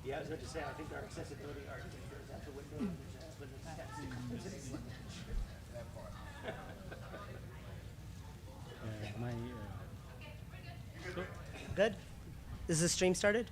Yeah, I was about to say, I think our accessibility argument goes out the window when the text. Good? Is the stream started?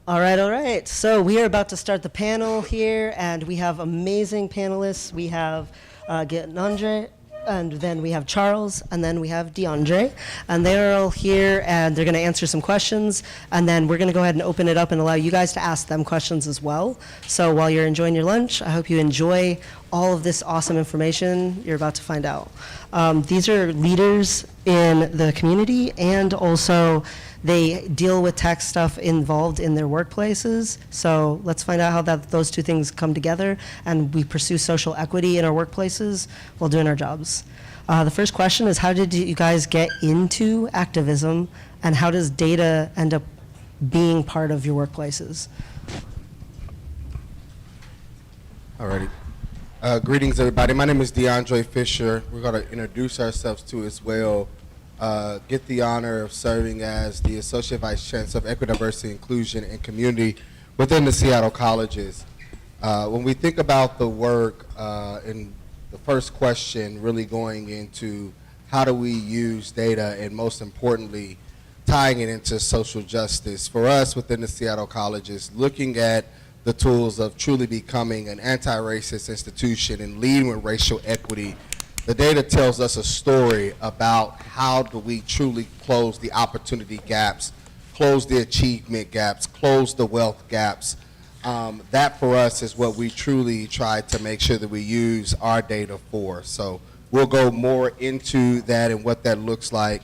All right, all right. So we are about to start the panel here, and we have amazing panelists. We have Andre, and then we have Charles, and then we have DeAndre. And they're all here, and they're going to answer some questions. And then we're going to go ahead and open it up and allow you guys to ask them questions as well. So while you're enjoying your lunch, I hope you enjoy all of this awesome information you're about to find out. These are leaders in the community, and also they deal with tech stuff involved in their workplaces. So let's find out how those two things come together and we pursue social equity in our workplaces while doing our jobs. The first question is, how did you guys get into activism, and how does data end up being part of your workplaces? Alrighty. Greetings, everybody. My name is DeAndre Fisher. We're going to introduce ourselves to as well. Get the honor of serving as the Associate Vice Chancellor of Equity, Diversity, Inclusion, and Community within the Seattle colleges. When we think about the work, and the first question really going into how do we use data, and most importantly, tying it into social justice. For us within the Seattle colleges, looking at the tools of truly becoming an anti-racist institution and leading with racial equity, the data tells us a story about how do we truly close the opportunity gaps, close the achievement gaps, close the wealth gaps. That for us is what we truly try to make sure that we use our data for. So we'll go more into that and what that looks like,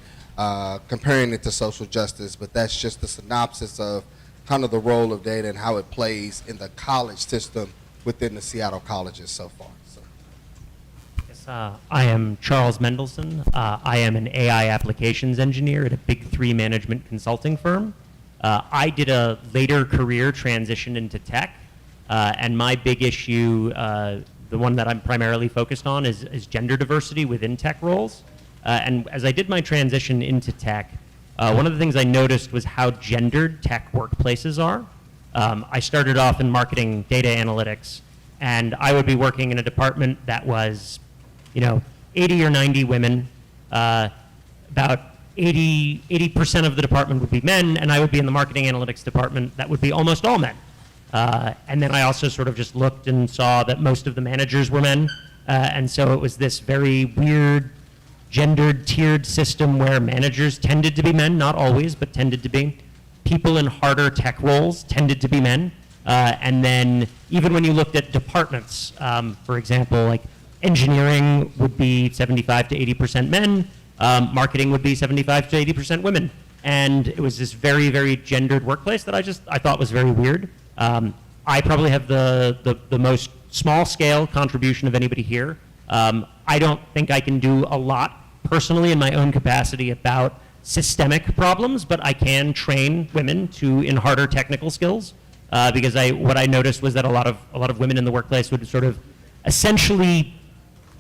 comparing it to social justice, but that's just the synopsis of kind of the role of data and how it plays in the college system within the Seattle colleges so far. I am Charles Mendelson. I am an AI applications engineer at a Big 3 management consulting firm. I did a later career transition into tech, and my big issue, the one that I'm primarily focused on, is gender diversity within tech roles. And as I did my transition into tech, one of the things I noticed was how gendered tech workplaces are. I started off in marketing data analytics, and I would be working in a department that was 80 or 90 women, about 80% of the department would be men, and I would be in the marketing analytics department that would be almost all men. And then I also sort of just looked and saw that most of the managers were men, and so it was this very weird, gendered, tiered system where managers tended to be men, not always, but tended to be. People in harder tech roles tended to be men, and then even when you looked at departments, for example, like engineering would be 75 to 80% men, marketing would be 75 to 80% women. And it was this very, very gendered workplace that I thought was very weird. I probably have the most small scale contribution of anybody here. I don't think I can do a lot personally in my own capacity about systemic problems, but I can train women in harder technical skills, because what I noticed was that a lot of women in the workplace would sort of essentially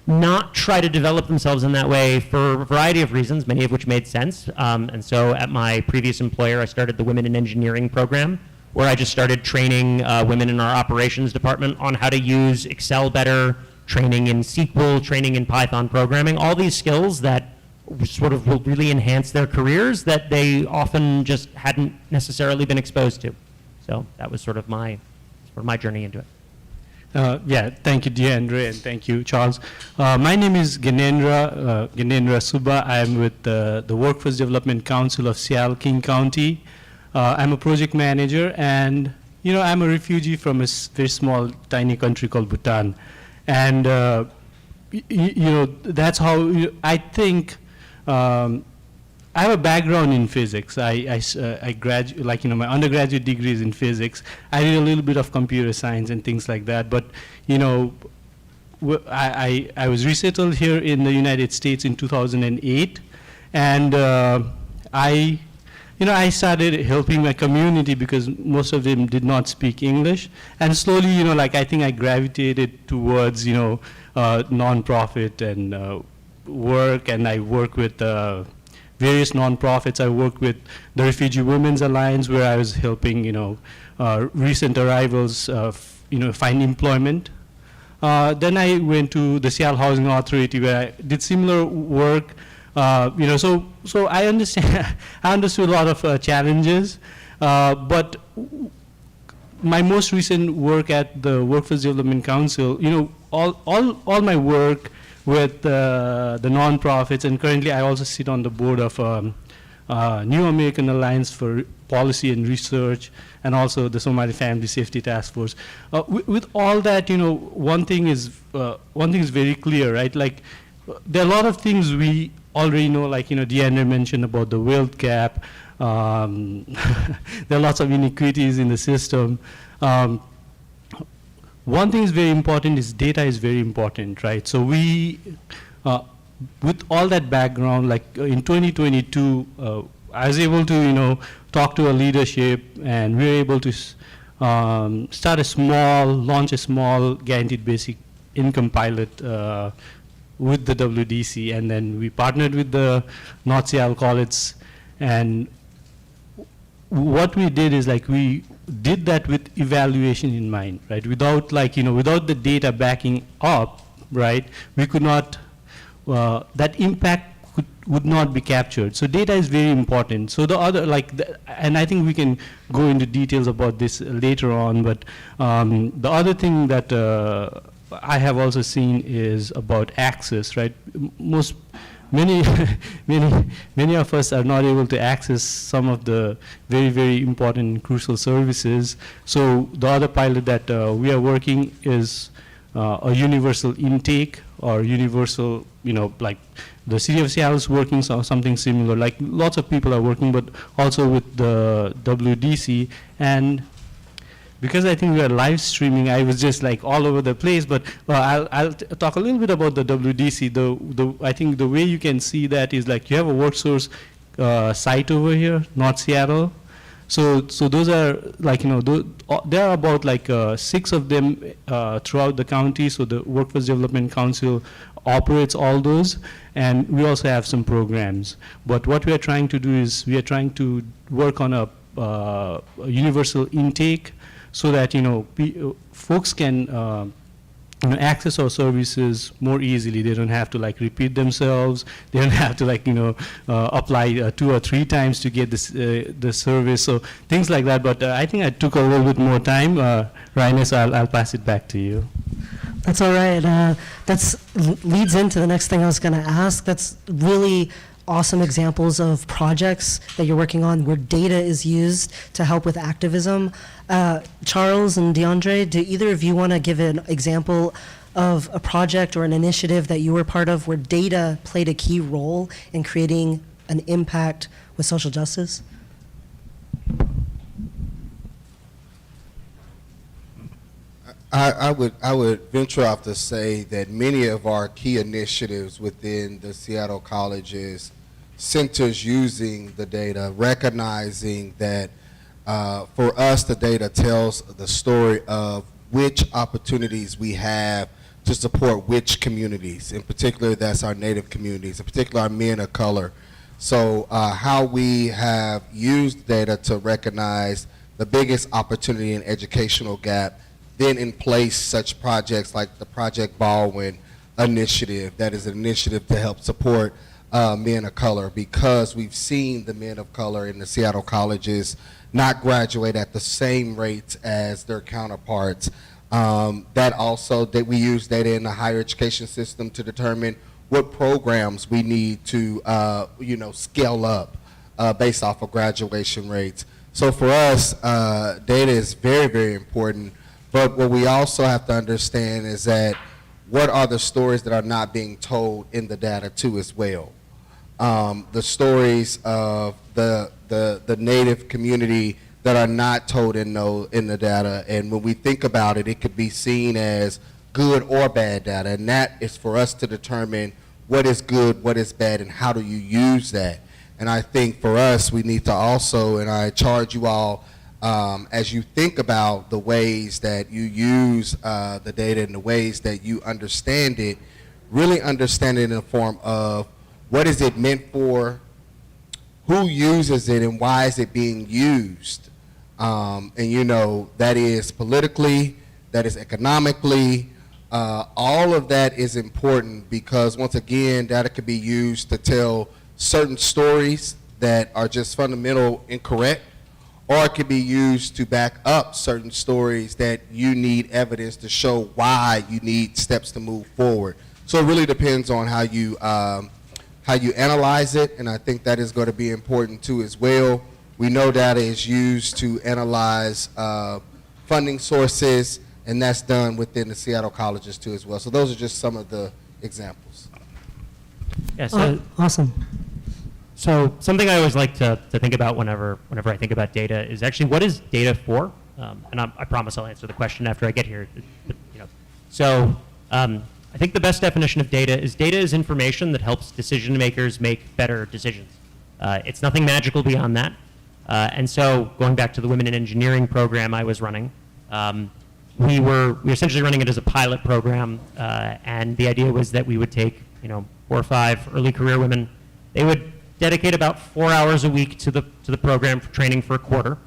not try to develop themselves in that way for a variety of reasons, many of which made sense. And so at my previous employer, I started the Women in Engineering program, where I just started training women in our operations department on how to use Excel better, training in SQL, training in Python programming, all these skills that sort of will really enhance their careers that they often just hadn't necessarily been exposed to. So that was sort of my journey into it. Yeah, thank you, DeAndre, and thank you, Charles. My name is Ganendra Subba. I am with the Workforce Development Council of Seattle King County. I'm a project manager, and I'm a refugee from a very small, tiny country called Bhutan. And that's how I think. I have a background in physics. I graduate, my undergraduate degree is in physics. I did a little bit of computer science and things like that. But I was resettled here in the United States in 2008, and I started helping my community because most of them did not speak English. And slowly, I think I gravitated towards nonprofit and work, and I work with various nonprofits. I worked with the Refugee Women's Alliance, where I was helping, recent arrivals, find employment. Then I went to the Seattle Housing Authority, where I did similar work. So I understand. I understood a lot of challenges, but my most recent work at the Workforce Development Council, all my work with the nonprofits, and currently I also sit on the board of New American Alliance for Policy and Research, and also the Somali Family Safety Task Force. With all that, one thing is very clear, right? Like, there are a lot of things we already know, like, Deanna mentioned about the wealth gap. There are lots of inequities in the system. One thing is very important is data is very important, right? So we, with all that background, like in 2022, I was able to, talk to a leadership, and we were able to launch a small guaranteed basic income pilot with the WDC, and then we partnered with the North Seattle College, and what we did is, like, we did that with evaluation in mind, right? Without, without the data backing up, right, we could not, that impact would not be captured. So data is very important. So the other, and I think we can go into details about this later on, but the other thing that I have also seen is about access, right? Many of us are not able to access some of the very, very important and crucial services. So the other pilot that we are working is a universal intake, or universal, like the city of Seattle is working something similar. Like, lots of people are working, but also with the WDC. And because I think we are live streaming, I was just like all over the place, but I'll talk a little bit about the WDC. I think the way you can see that is, like, you have a WorkSource site over here, North Seattle. So those are, like, there are about, like, 6 of them throughout the county. So the Workforce Development Council operates all those, and we also have some programs. But what we are trying to do is, we are trying to work on a universal intake, so that folks can access our services more easily. They don't have to, like, repeat themselves. They don't have to, like, apply 2 or 3 times to get this the service. So things like that. But I think I took a little bit more time, Rainer, so I'll pass it back to you. That's all right. That leads into the next thing I was going to ask. That's really awesome examples of projects that you're working on where data is used to help with activism. Charles and DeAndre, do either of you want to give an example of a project or an initiative that you were part of where data played a key role in creating an impact with social justice? I would venture off to say that many of our key initiatives within the Seattle colleges centers using the data, recognizing that for us the data tells the story of which opportunities we have to support which communities. In particular, that's our Native communities, in particular our men of color. So how we have used data to recognize the biggest opportunity and educational gap, then in place such projects like the Project Baldwin initiative, that is an initiative to help support men of color, because we've seen the men of color in the Seattle colleges not graduate at the same rates as their counterparts. That also, that we use data in the higher education system to determine what programs we need to scale up based off of graduation rates. So for us, data is very, very important. But what we also have to understand is that what are the stories that are not being told in the data too as well. The stories of the Native community that are not told in the data, and when we think about it, it could be seen as good or bad data, and that is for us to determine what is good, what is bad, and how do you use that. And I think for us, we need to also, and I charge you all, as you think about the ways that you use the data and the ways that you understand it, really understand it in the form of what is it meant for, who uses it and why is it being used. And you know, that is politically, that is economically, all of that is important because once again, data could be used to tell certain stories that are just fundamental incorrect, or it could be used to back up certain stories that you need evidence to show why you need steps to move forward. So it really depends on how you analyze it, and I think that is going to be important too as well. We know data is used to analyze funding sources, and that's done within the Seattle colleges too as well. So those are just some of the examples. Yeah, so, Awesome. so something I always like to think about whenever I think about data is actually what is data for? And I promise I'll answer the question after I get here. But, you know, so I think the best definition of data is information that helps decision makers make better decisions. It's nothing magical beyond that. And so going back to the Women in Engineering program I was running, we were essentially running it as a pilot program, and the idea was that we would take 4 or 5 early career women. They would dedicate about 4 hours a week to the program for training for a quarter.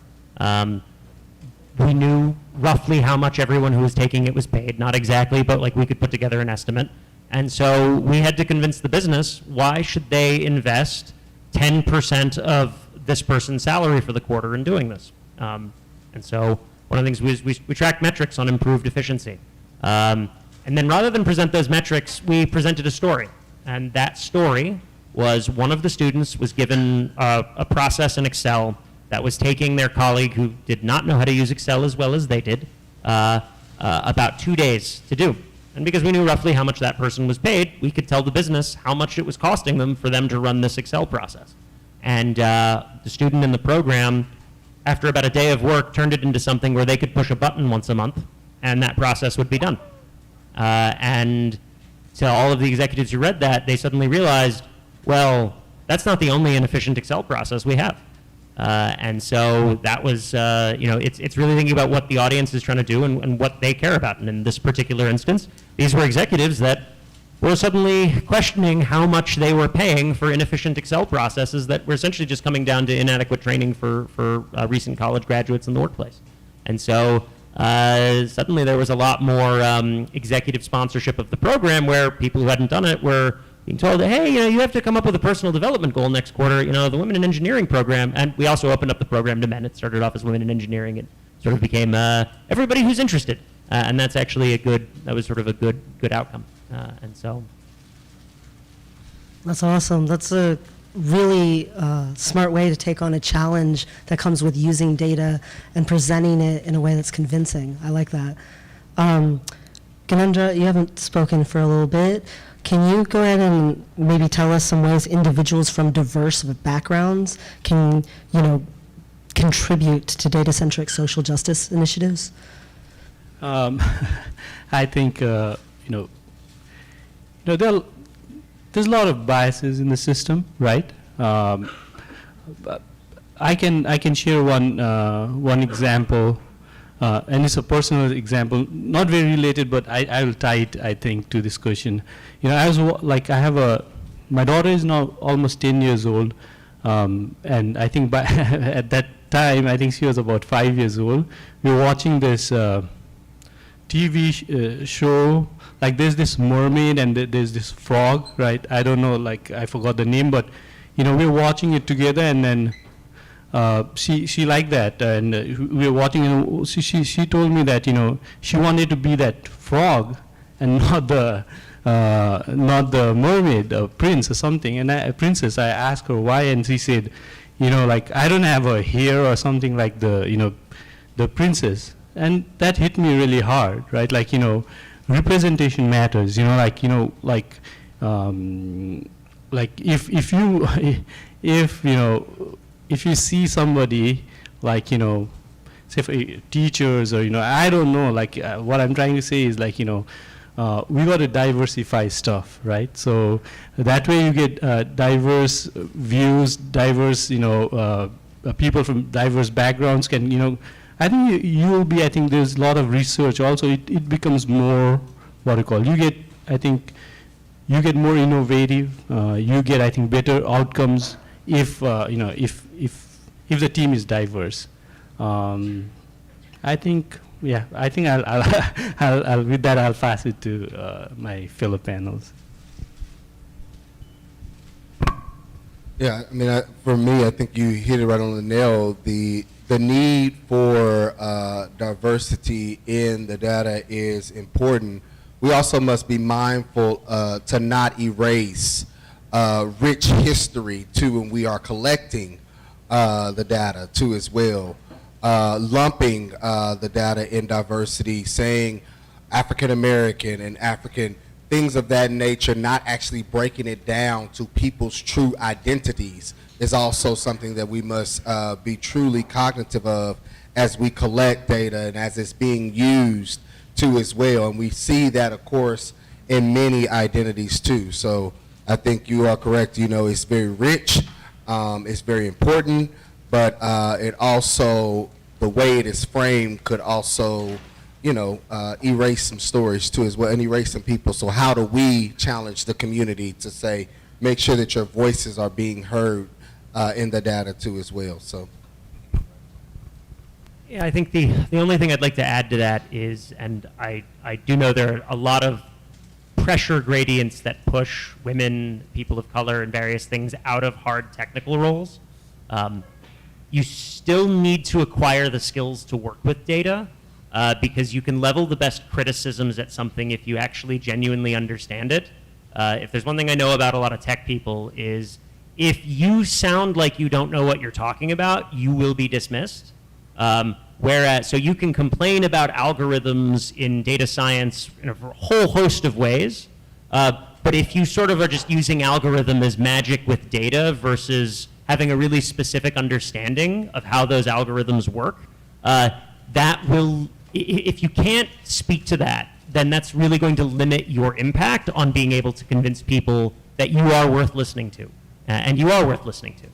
We knew roughly how much everyone who was taking it was paid, not exactly, but like we could put together an estimate. And so we had to convince the business, why should they invest 10% of this person's salary for the quarter in doing this? And so one of the things was we tracked metrics on improved efficiency. And then rather than present those metrics, we presented a story. And that story was one of the students was given a process in Excel that was taking their colleague who did not know how to use Excel as well as they did about 2 days to do. And because we knew roughly how much that person was paid, we could tell the business how much it was costing them for them to run this Excel process. And the student in the program, after about a day of work, turned it into something where they could push a button once a month, and that process would be done. And to all of the executives who read that, they suddenly realized, well, that's not the only inefficient Excel process we have. And so that was, it's really thinking about what the audience is trying to do and what they care about. And in this particular instance, these were executives that were suddenly questioning how much they were paying for inefficient Excel processes that were essentially just coming down to inadequate training for recent college graduates in the workplace. And so suddenly there was a lot more executive sponsorship of the program where people who hadn't done it were being told, hey, you have to come up with a personal development goal next quarter, the Women in Engineering program. And we also opened up the program to men. It started off as Women in Engineering. It sort of became everybody who's interested. And that's actually that was sort of a good outcome. And so. That's awesome. That's a really smart way to take on a challenge that comes with using data and presenting it in a way that's convincing. I like that. Ganendra, you haven't spoken for a little bit. Can you go ahead and maybe tell us some ways individuals from diverse backgrounds can, contribute to data-centric social justice initiatives? I think, there's a lot of biases in the system, right? But I can share one example, and it's a personal example, not very related, but I will tie it, I think, to this question. My daughter is now almost 10 years old, and I think at that time, I think she was about 5 years old. We were watching this TV show, like there's this mermaid and there's this frog, right? I don't know, I forgot the name, but we were watching it together, and then she liked that, and we were watching. She told me that she wanted to be that frog and not the mermaid, prince or something. And princess. I asked her why, and she said, I don't have a hair or something like the princess. And that hit me really hard, right? Representation matters. If you see somebody say for teachers or I don't know, what I'm trying to say is we got to diversify stuff, right? So that way you get diverse views, diverse people from diverse backgrounds can I think I think there's a lot of research also. It becomes more, you get more innovative. You get, I think, better outcomes if if the team is diverse. I think I'll with that I'll pass it to my fellow panels. Yeah, I mean, for me, I think you hit it right on the nail. The need for diversity in the data is important. We also must be mindful to not erase rich history too when we are collecting the data too as well. Lumping the data in diversity, saying African American and African, things of that nature, not actually breaking it down to people's true identities is also something that we must be truly cognitive of as we collect data and as it's being used too as well. And we see that, of course, in many identities too. So I think you are correct. You know, it's very rich, it's very important, but it also, the way it is framed could also, you know, erase some stories too as well and erase some people. So how do we challenge the community to say, make sure that your voices are being heard in the data too as well? So. Yeah, I think the only thing I'd like to add to that is, and I do know there are a lot of pressure gradients that push women, people of color, and various things out of hard technical roles. You still need to acquire the skills to work with data because you can level the best criticisms at something if you actually genuinely understand it. If there's one thing I know about a lot of tech people is if you sound like you don't know what you're talking about, you will be dismissed. Whereas, so you can complain about algorithms in data science in a whole host of ways, but if you sort of are just using algorithm as magic with data versus having a really specific understanding of how those algorithms work, that will, if you can't speak to that, then that's really going to limit your impact on being able to convince people that you are worth listening to, and you are worth listening to.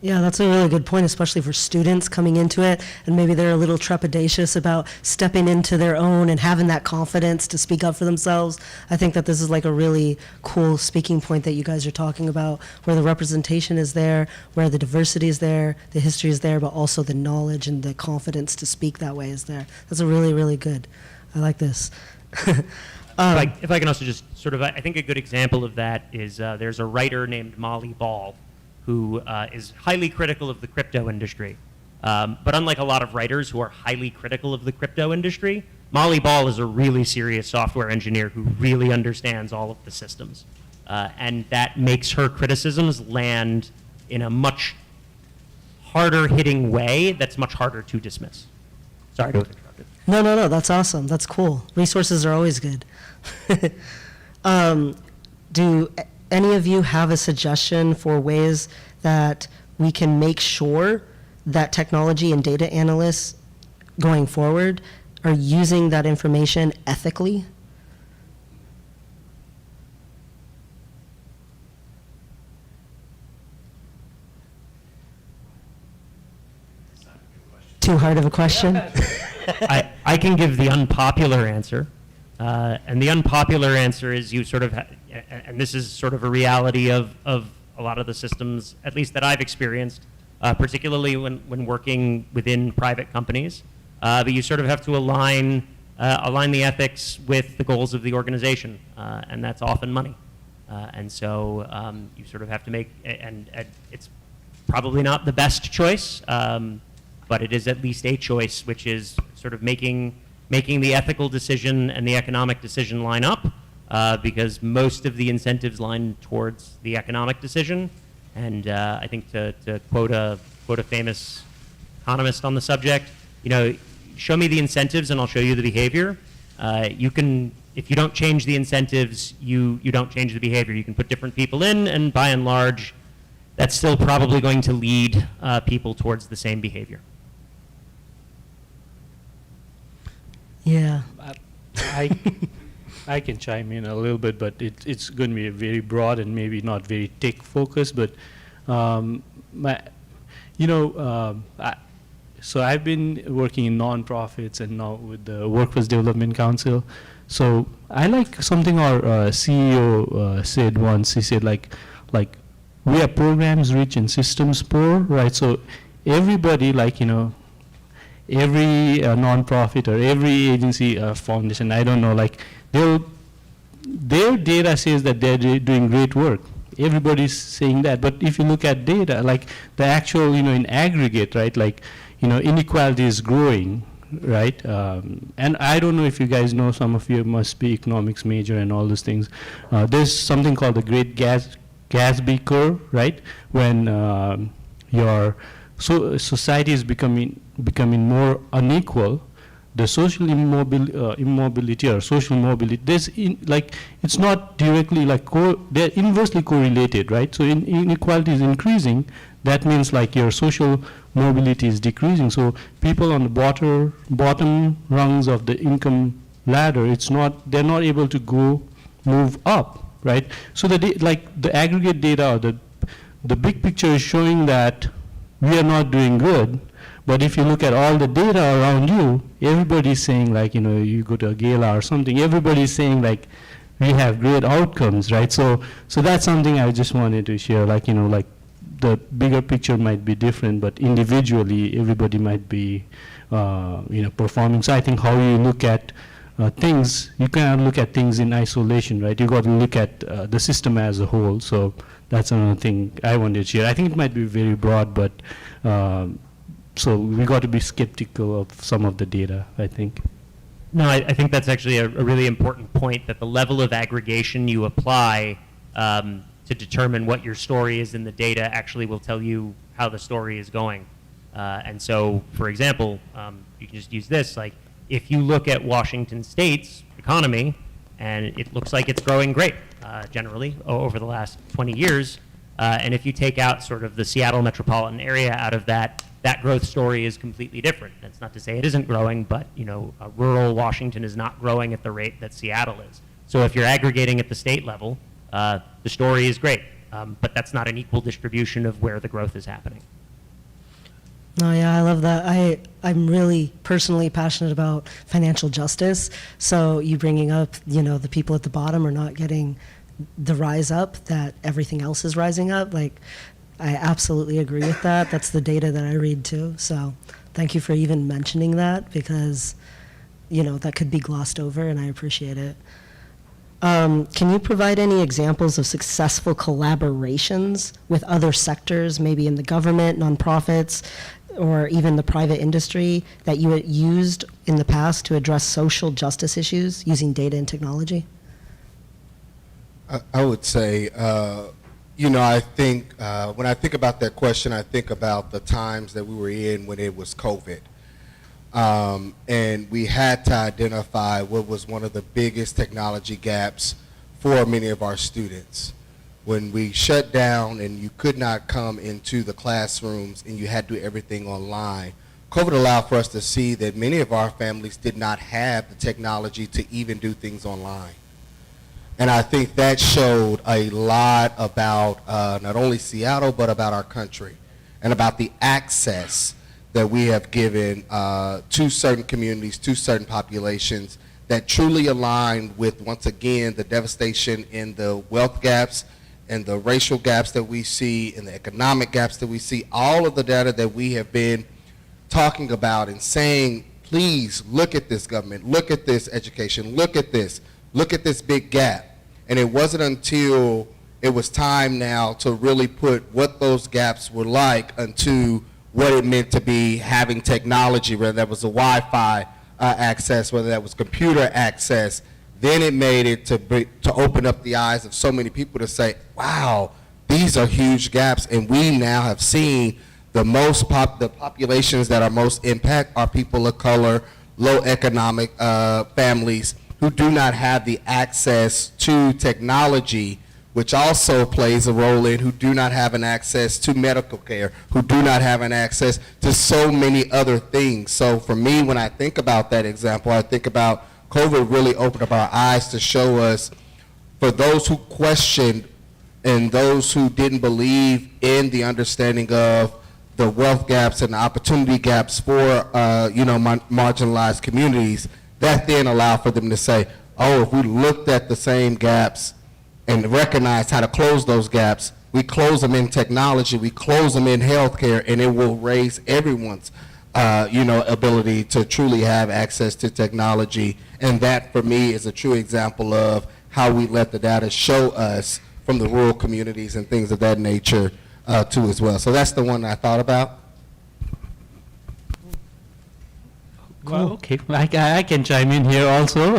Yeah, that's a really good point, especially for students coming into it, and maybe they're a little trepidatious about stepping into their own and having that confidence to speak up for themselves. I think that this is like a really cool speaking point that you guys are talking about, where the representation is there, where the diversity is there, the history is there, but also the knowledge and the confidence to speak that way is there. That's a really, really good. I like this. If I can also just sort of, I think a good example of that is there's a writer named Molly Ball, who is highly critical of the crypto industry. But unlike a lot of writers who are highly critical of the crypto industry, Molly Ball is a really serious software engineer who really understands all of the systems. And that makes her criticisms land in a much harder hitting way that's much harder to dismiss. Sorry to have interrupted. No, that's awesome. That's cool. Resources are always good. Do any of you have a suggestion for ways that we can make sure that technology and data analysts going forward are using that information ethically? Too hard of a question? I can give the unpopular answer. And the unpopular answer is you sort of, and this is sort of a reality of a lot of the systems, at least that I've experienced, particularly when working within private companies. But you sort of have to align the ethics with the goals of the organization, and that's often money. And so you sort of have to make, and it's probably not the best choice, but it is at least a choice, which is sort of making the ethical decision and the economic decision line up, because most of the incentives line towards the economic decision. And I think to quote a famous economist on the subject, you know, show me the incentives and I'll show you the behavior. If you don't change the incentives, you don't change the behavior. You can put different people in, and by and large, that's still probably going to lead people towards the same behavior. Yeah. I can chime in a little bit, but it's going to be very broad and maybe not very tech focused. But so I've been working in nonprofits and now with the Workforce Development Council. So I like something our CEO said once. He said like we are programs rich and systems poor, right? So everybody, like, you know, every nonprofit or every agency, foundation, I don't know, like their data says that they're doing great work. Everybody's saying that, but if you look at data, like the actual, you know, in aggregate, right, like, you know, inequality is growing, right? And I don't know if you guys know, some of you must be economics major and all those things. There's something called the Great Gatsby curve, right? When your society is becoming more unequal, the social immobility or social mobility, like, it's not directly like, they're inversely correlated, right? So inequality is increasing, that means like your social mobility is decreasing. So people on the bottom rungs of the income ladder, they're not able to move up, right? So the aggregate data or the big picture is showing that we are not doing good. But if you look at all the data around you, everybody's saying, like, you know, you go to a gala or something, everybody's saying like we have great outcomes, right? So that's something I just wanted to share, like, you know, like the bigger picture might be different, but individually everybody might be, you know, performing. So I think how you look at things, you cannot look at things in isolation, right? You got to look at the system as a whole. So that's another thing I wanted to share. I think it might be very broad, but so we got to be skeptical of some of the data, I think. No, I think that's actually a really important point, that the level of aggregation you apply to determine what your story is in the data actually will tell you how the story is going. And so, for example, you can just use this, like, if you look at Washington State's economy, and it looks like it's growing great, generally, over the last 20 years, and if you take out sort of the Seattle metropolitan area out of that, that growth story is completely different. That's not to say it isn't growing, but, you know, rural Washington is not growing at the rate that Seattle is. So if you're aggregating at the state level, the story is great, but that's not an equal distribution of where the growth is happening. No, yeah, I love that. I'm really personally passionate about financial justice. So you bringing up, you know, the people at the bottom are not getting the rise up that everything else is rising up. Like, I absolutely agree with that. That's the data that I read too. So thank you for even mentioning that, because, you know, that could be glossed over, and I appreciate it. Can you provide any examples of successful collaborations with other sectors, maybe in the government, nonprofits, or even the private industry, that you had used in the past to address social justice issues using data and technology? I would say, you know, I think when I think about that question, I think about the times that we were in when it was COVID. And we had to identify what was one of the biggest technology gaps for many of our students. When we shut down and you could not come into the classrooms and you had to do everything online, COVID allowed for us to see that many of our families did not have the technology to even do things online. And I think that showed a lot about not only Seattle, but about our country, and about the access that we have given to certain communities, to certain populations, that truly aligned with, once again, the devastation in the wealth gaps and the racial gaps that we see and the economic gaps that we see. All of the data that we have been talking about and saying, please look at this government, look at this education, look at this big gap. And it wasn't until it was time now to really put what those gaps were like into what it meant to be having technology, whether that was a Wi-Fi access, whether that was computer access. Then it made it to open up the eyes of so many people to say, wow, these are huge gaps. And we now have seen the populations that are most impact are people of color, low economic families who do not have the access to technology, which also plays a role in who do not have an access to medical care, who do not have an access to so many other things. So for me, when I think about that example, I think about COVID really opened up our eyes to show us, for those who questioned and those who didn't believe in the understanding of the wealth gaps and the opportunity gaps for marginalized communities, that then allowed for them to say, oh, if we looked at the same gaps and recognized how to close those gaps, we close them in technology, we close them in healthcare, and it will raise everyone's ability to truly have access to technology. And that, for me, is a true example of how we let the data show us from the rural communities and things of that nature too as well. So that's the one I thought about. Well, okay, I can chime in here also.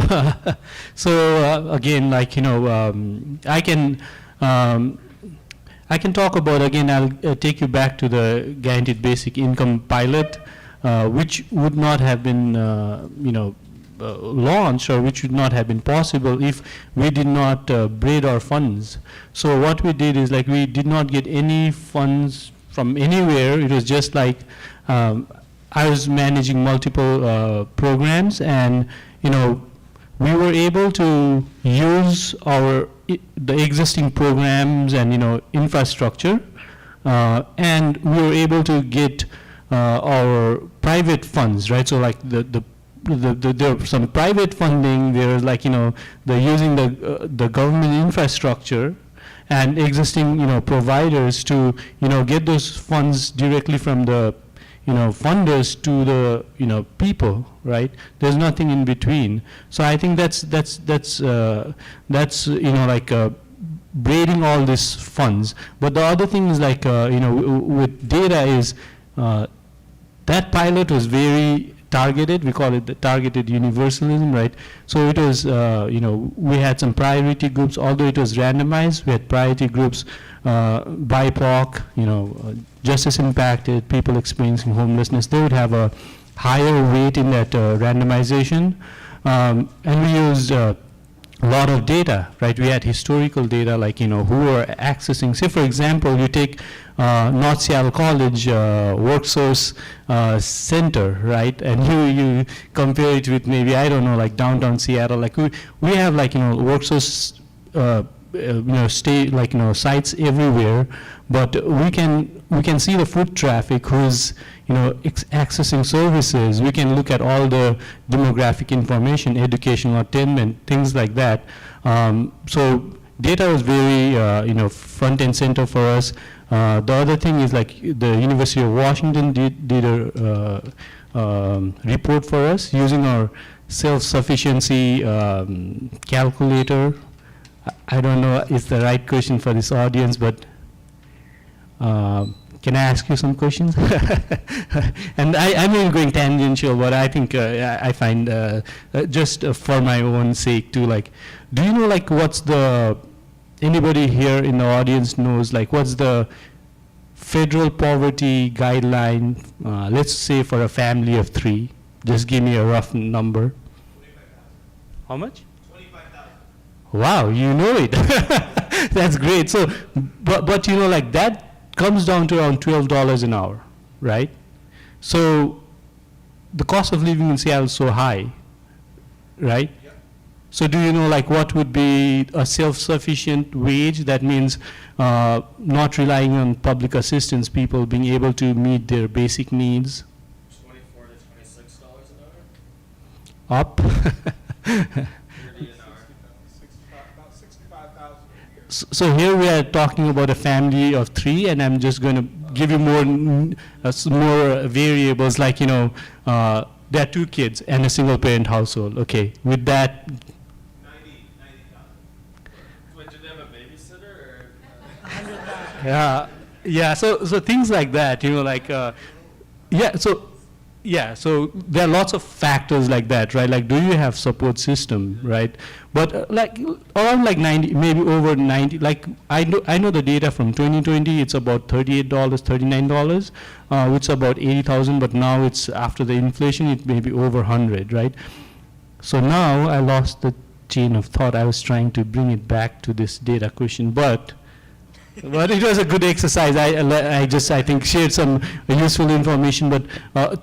So again, like I can talk about, again, I'll take you back to the guaranteed basic income pilot, which would not have been launched, or which would not have been possible if we did not braid our funds. So what we did is, like, we did not get any funds from anywhere. It was just like I was managing multiple programs, and we were able to use the existing programs and infrastructure, and we were able to get our private funds, right? So like there are some private funding. There's like they're using the government infrastructure and existing providers to get those funds directly from the funders to the people, right? There's nothing in between. So I think that's like braiding all these funds. But the other thing is, like with data is that pilot was very targeted. We call it the targeted universalism, right? So it was we had some priority groups. Although it was randomized, we had priority groups, BIPOC, justice impacted, people experiencing homelessness. They would have a higher weight in that randomization, and we used a lot of data, right? We had historical data, like who are accessing. Say, for example, you take North Seattle College WorkSource Center, right? And you compare it with maybe, I don't know, like downtown Seattle. Like we have like WorkSource sites everywhere, but we can see the foot traffic who's accessing services. We can look at all the demographic information, educational attainment, things like that. So data was very front and center for us. The other thing is, like, the University of Washington did a report for us using our self-sufficiency calculator. I don't know it's the right question for this audience, but can I ask you some questions? And I'm even going tangential, but I think I find just for my own sake too, like, do you know, like, anybody here in the audience knows, like, what's the federal poverty guideline, let's say for a family of 3? Just give me a rough number. 25,000. How much? 25,000. Wow, you know it. That's great. So, but like, that comes down to around $12 an hour, right? So the cost of living in Seattle is so high, right? Yep. So do you know, like, what would be a self-sufficient wage? That means not relying on public assistance, people being able to meet their basic needs. $24 to $26 an hour. Up. 30 an hour. About 65,000 a year. So here we are talking about a family of 3, and I'm just going to give you more variables, like, there are 2 kids and a single parent household. Okay, with that. 90,000. Wait, did they have a babysitter or? Yeah. So things like that, like, So there are lots of factors like that, right? Like, do you have support system, right? But like around like 90, maybe over 90. Like, I know the data from 2020. It's about $38, $39, which is about 80,000. But now it's, after the inflation, it may be over 100, right? So now I lost the chain of thought. I was trying to bring it back to this data question, but it was a good exercise. I think shared some useful information, but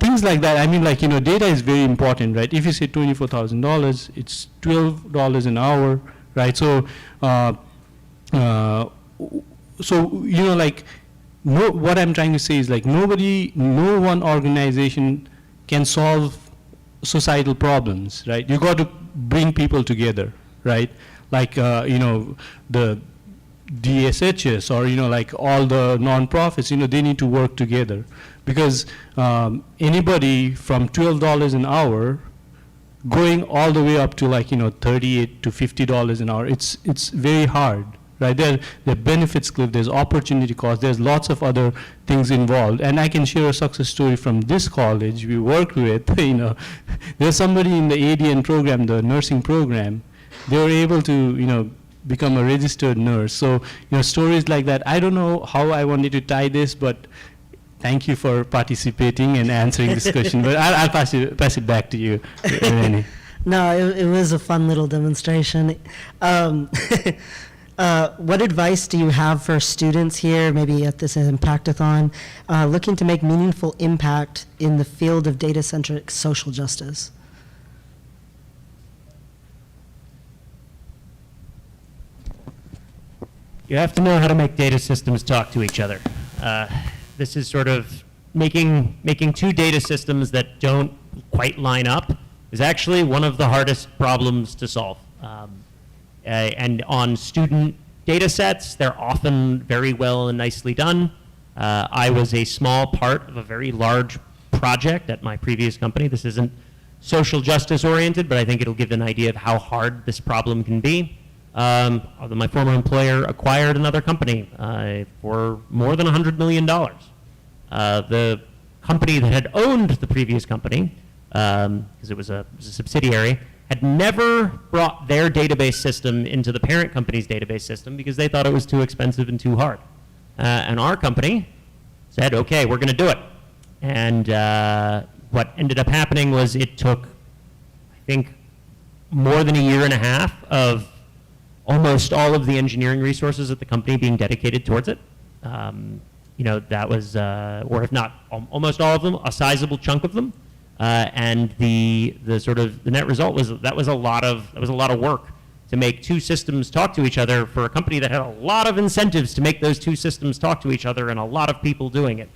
things like that. I mean, like, data is very important, right? If you say $24,000, it's $12 an hour, right? So, like, what I'm trying to say is, like, no one organization can solve societal problems, right? You got to bring people together, right? Like, the DSHS or, like all the nonprofits, they need to work together. Because anybody from $12 an hour going all the way up to like, $38 to $50 an hour, it's very hard, right? There are benefits cliff, there's opportunity cost, there's lots of other things involved. And I can share a success story from this college we worked with. There's somebody in the ADN program, the nursing program, they were able to, become a registered nurse. So, stories like that, I don't know how I wanted to tie this, but thank you for participating and answering this question. But I'll pass it back to you, Renee. No, it was a fun little demonstration. What advice do you have for students here, maybe at this Impactathon, looking to make meaningful impact in the field of data-centric social justice? You have to know how to make data systems talk to each other. This is sort of making two data systems that don't quite line up is actually one of the hardest problems to solve. And on student data sets, they're often very well and nicely done. I was a small part of a very large project at my previous company. This isn't social justice oriented, but I think it'll give an idea of how hard this problem can be. Although my former employer acquired another company for more than $100 million. The company that had owned the previous company, because it was a subsidiary, had never brought their database system into the parent company's database system because they thought it was too expensive and too hard. And our company said, okay, we're going to do it. And what ended up happening was it took, I think, more than a year and a half of almost all of the engineering resources at the company being dedicated towards it. That was, or if not almost all of them, a sizable chunk of them. And the net result was that was a lot of work to make two systems talk to each other for a company that had a lot of incentives to make those two systems talk to each other and a lot of people doing it.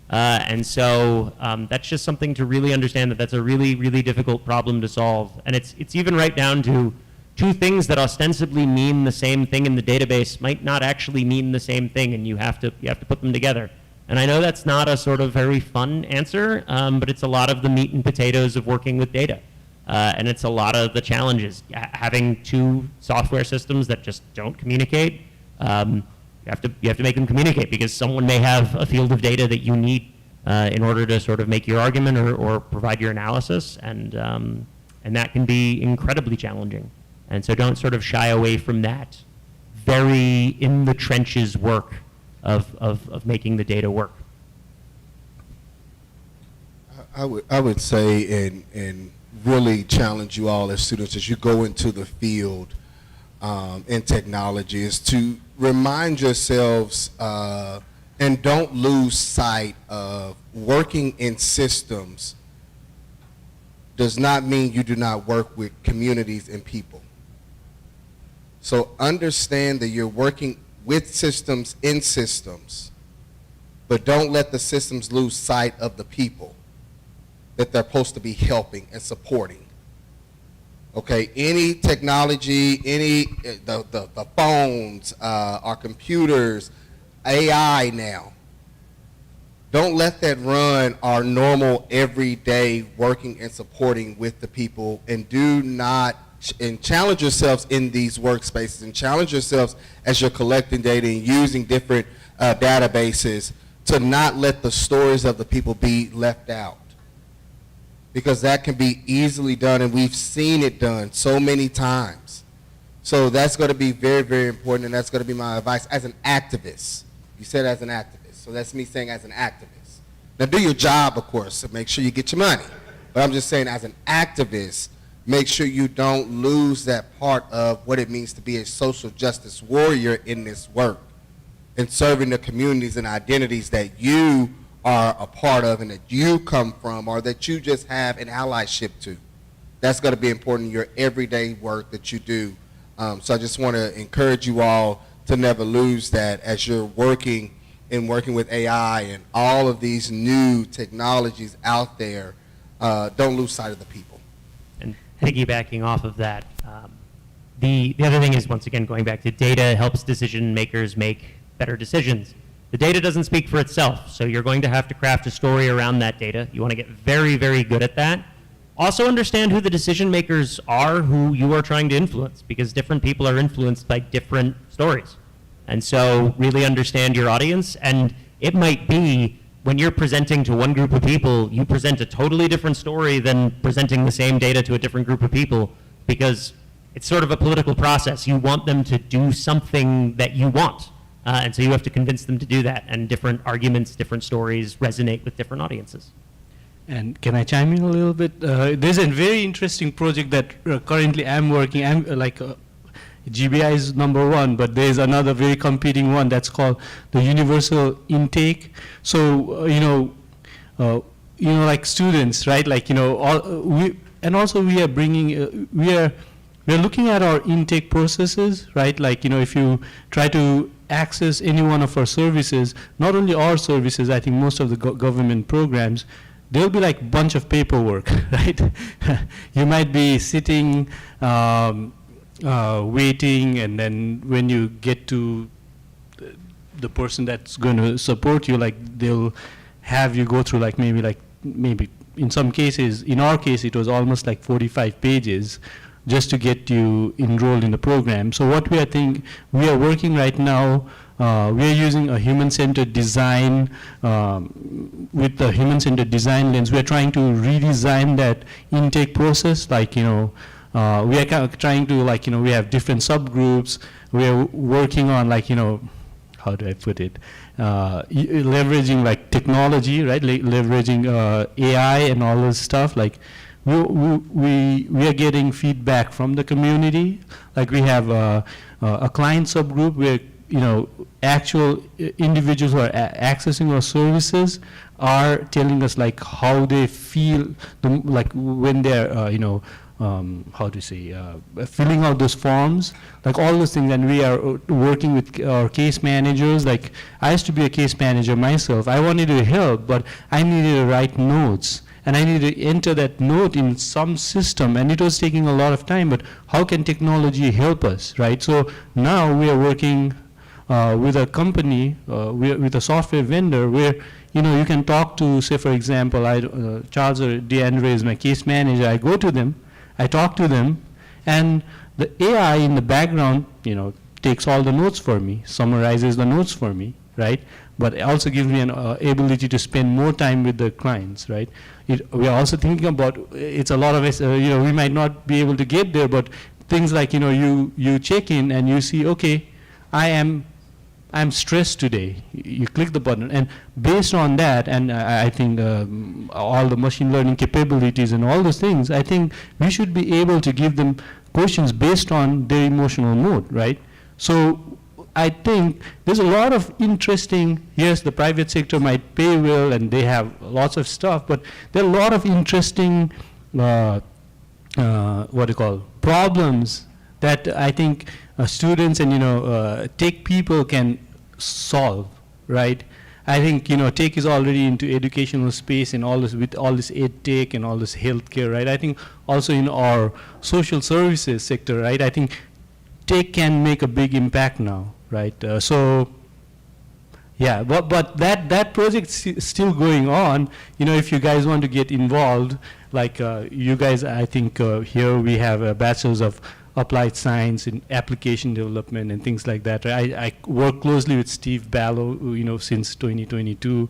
And so that's just something to really understand, that that's a really, really difficult problem to solve. And it's even right down to two things that ostensibly mean the same thing in the database might not actually mean the same thing, and you have to put them together. And I know that's not a sort of very fun answer, but it's a lot of the meat and potatoes of working with data. And it's a lot of the challenges. Having two software systems that just don't communicate, you have to make them communicate, because someone may have a field of data that you need in order to sort of make your argument or provide your analysis, and that can be incredibly challenging. And so don't sort of shy away from that very in the trenches work of making the data work. I would say and really challenge you all as students as you go into the field in technology is to remind yourselves and don't lose sight of working in systems does not mean you do not work with communities and people. So understand that you're working with systems in systems, but don't let the systems lose sight of the people that they're supposed to be helping and supporting. Okay, any technology, the phones, our computers, AI now, don't let that run our normal everyday working and supporting with the people, and do not, and challenge yourselves in these workspaces, and challenge yourselves as you're collecting data and using different databases to not let the stories of the people be left out. Because that can be easily done, and we've seen it done so many times. So that's going to be very, very important, and that's going to be my advice as an activist. You said as an activist, so that's me saying as an activist. Now do your job, of course, so make sure you get your money. But I'm just saying as an activist, make sure you don't lose that part of what it means to be a social justice warrior in this work and serving the communities and identities that you are a part of and that you come from, or that you just have an allyship to. That's going to be important in your everyday work that you do. So I just want to encourage you all to never lose that as you're working with AI and all of these new technologies out there. Don't lose sight of the people. piggybacking off of that, the other thing is, once again, going back to data helps decision makers make better decisions. The data doesn't speak for itself, so you're going to have to craft a story around that data. You want to get very, very good at that. Also understand who the decision makers are who you are trying to influence, because different people are influenced by different stories. And so really understand your audience, and it might be when you're presenting to one group of people, you present a totally different story than presenting the same data to a different group of people, because it's sort of a political process. You want them to do something that you want. And so you have to convince them to do that, and different arguments, different stories resonate with different audiences. And can I chime in a little bit? There's a very interesting project that currently I'm working. GBI is #1, but there's another very competing one that's called the universal intake. So like students, right? We are bringing we're looking at our intake processes, right? If you try to access any one of our services, not only our services, I think most of the government programs, there'll be like a bunch of paperwork, right? You might be sitting, waiting, and then when you get to the person that's going to support you, they'll have you go through maybe in some cases, in our case, it was almost like 45 pages just to get you enrolled in the program. So what we are working right now, we are using a human-centered design. With the human-centered design lens, we are trying to redesign that intake process. We are kind of trying to, we have different subgroups. We are working on, how do I put it? Leveraging technology, right? Leveraging AI and all this stuff. We are getting feedback from the community. We have a client subgroup where actual individuals who are accessing our services are telling us how they feel when they're filling out those forms, all those things. And we are working with our case managers. I used to be a case manager myself. I wanted to help, but I needed to write notes. And I needed to enter that note in some system, and it was taking a lot of time. But how can technology help us, right? So now we are working with a company, with a software vendor, where you can talk to, say, for example, Charles or DeAndre is my case manager. I go to them, I talk to them, and the AI in the background, takes all the notes for me, summarizes the notes for me, right? But it also gives me an ability to spend more time with the clients, right? We are also thinking about, it's a lot of us, we might not be able to get there, but things like, you check in and you see, okay, I'm stressed today. You click the button, and based on that, and I think all the machine learning capabilities and all those things, I think we should be able to give them questions based on their emotional mood, right? So I think there's a lot of interesting, yes, the private sector might pay well and they have lots of stuff, but there are a lot of interesting, problems that I think students and, tech people can solve, right? I think, tech is already into educational space and all this, with all this ed tech and all this healthcare, right? I think also in our social services sector, right? I think tech can make a big impact now. Right, yeah, but that project's still going on. If you guys want to get involved, you guys, I think here we have a bachelor's of applied science in application development and things like that. I work closely with Steve Ballo, since 2022,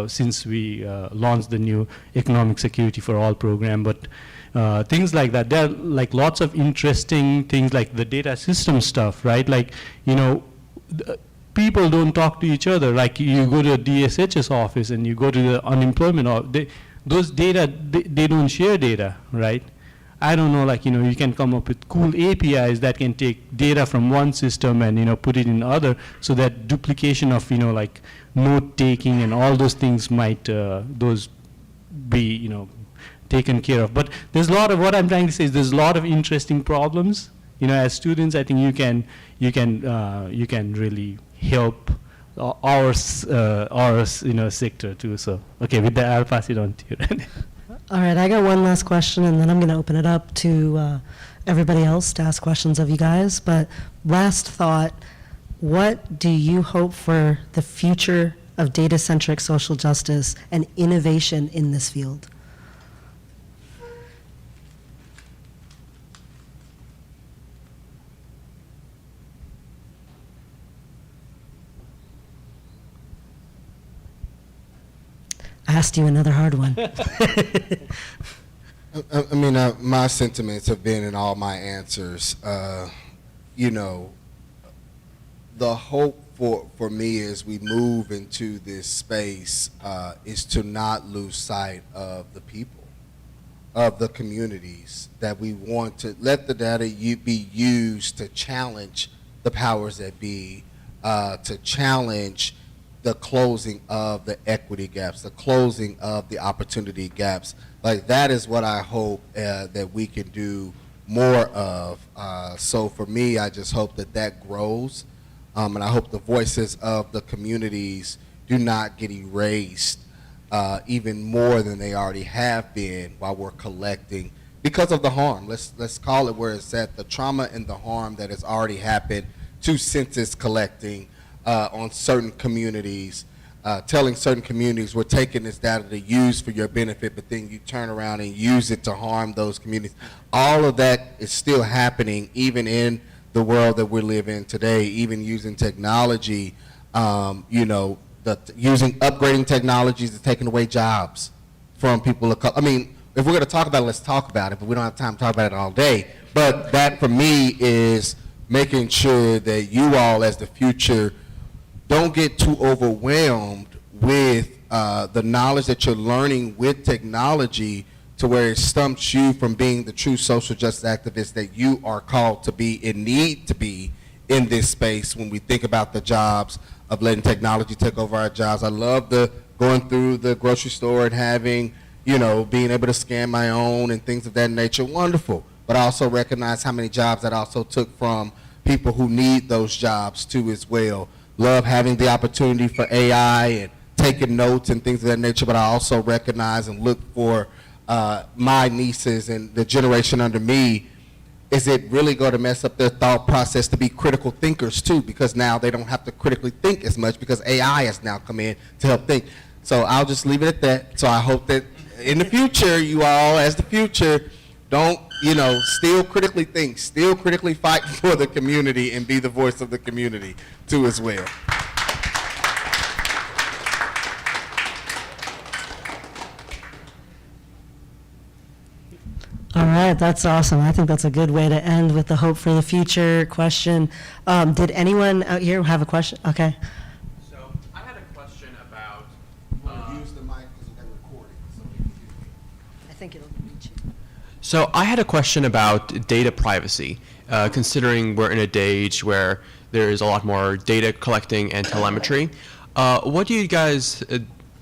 since we launched the new economic security for all program. But things like that, there are lots of interesting things like the data system stuff, right? People don't talk to each other. You go to a DSHS office and you go to the unemployment office. Those data, they don't share data, right? I don't know, you can come up with cool APIs that can take data from one system and, put it in other, so that duplication of, note taking and all those things might, those be, taken care of. But there's a lot of, what I'm trying to say is there's a lot of interesting problems. As students, I think you can really help our sector too. So, okay, with that, I'll pass it on to you. All right, I got one last question, and then I'm going to open it up to everybody else to ask questions of you guys. But last thought, what do you hope for the future of data-centric social justice and innovation in this field? I asked you another hard one. I mean, my sentiments have been in all my answers. You know, the hope for me as we move into this space is to not lose sight of the people, of the communities, that we want to let the data be used to challenge the powers that be, to challenge the closing of the equity gaps, the closing of the opportunity gaps. Like, that is what I hope that we can do more of. So for me, I just hope that that grows. And I hope the voices of the communities do not get erased even more than they already have been while we're collecting because of the harm. Let's call it where it's at, the trauma and the harm that has already happened to census collecting on certain communities, telling certain communities we're taking this data to use for your benefit, but then you turn around and use it to harm those communities. All of that is still happening even in the world that we live in today, even using technology, you know, using upgrading technologies to taking away jobs from people of color. I mean, if we're going to talk about it, let's talk about it, but we don't have time to talk about it all day. But that for me is making sure that you all as the future don't get too overwhelmed with the knowledge that you're learning with technology to where it stumps you from being the true social justice activist that you are called to be and need to be in this space when we think about the jobs of letting technology take over our jobs. I love the going through the grocery store and having, you know, being able to scan my own and things of that nature. Wonderful. But I also recognize how many jobs that also took from people who need those jobs too as well. Love having the opportunity for AI and taking notes and things of that nature, but I also recognize and look for my nieces and the generation under me. Is it really going to mess up their thought process to be critical thinkers too? Because now they don't have to critically think as much because AI has now come in to help think. So I'll just leave it at that. So I hope that in the future, you all as the future, don't, you know, still critically think, still critically fight for the community and be the voice of the community too as well. All right, that's awesome. I think that's a good way to end with the hope for the future question. Did anyone out here have a question? Okay. So I had a question about. Use the mic because they're recording. So we can hear you. I think it'll reach you. So I had a question about data privacy, considering we're in a age where there is a lot more data collecting and telemetry. What do you guys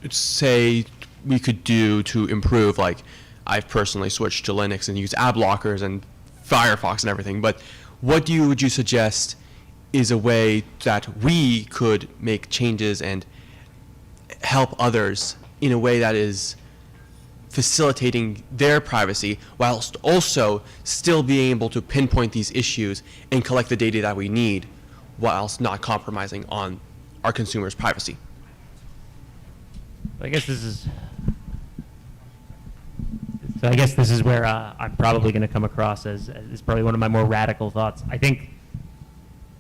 say we could do to improve? Like, I've personally switched to Linux and use ad blockers and Firefox and everything, but what would you suggest is a way that we could make changes and help others in a way that is facilitating their privacy whilst also still being able to pinpoint these issues and collect the data that we need whilst not compromising on our consumers' privacy? I guess this is where I'm probably going to come across as probably one of my more radical thoughts. I think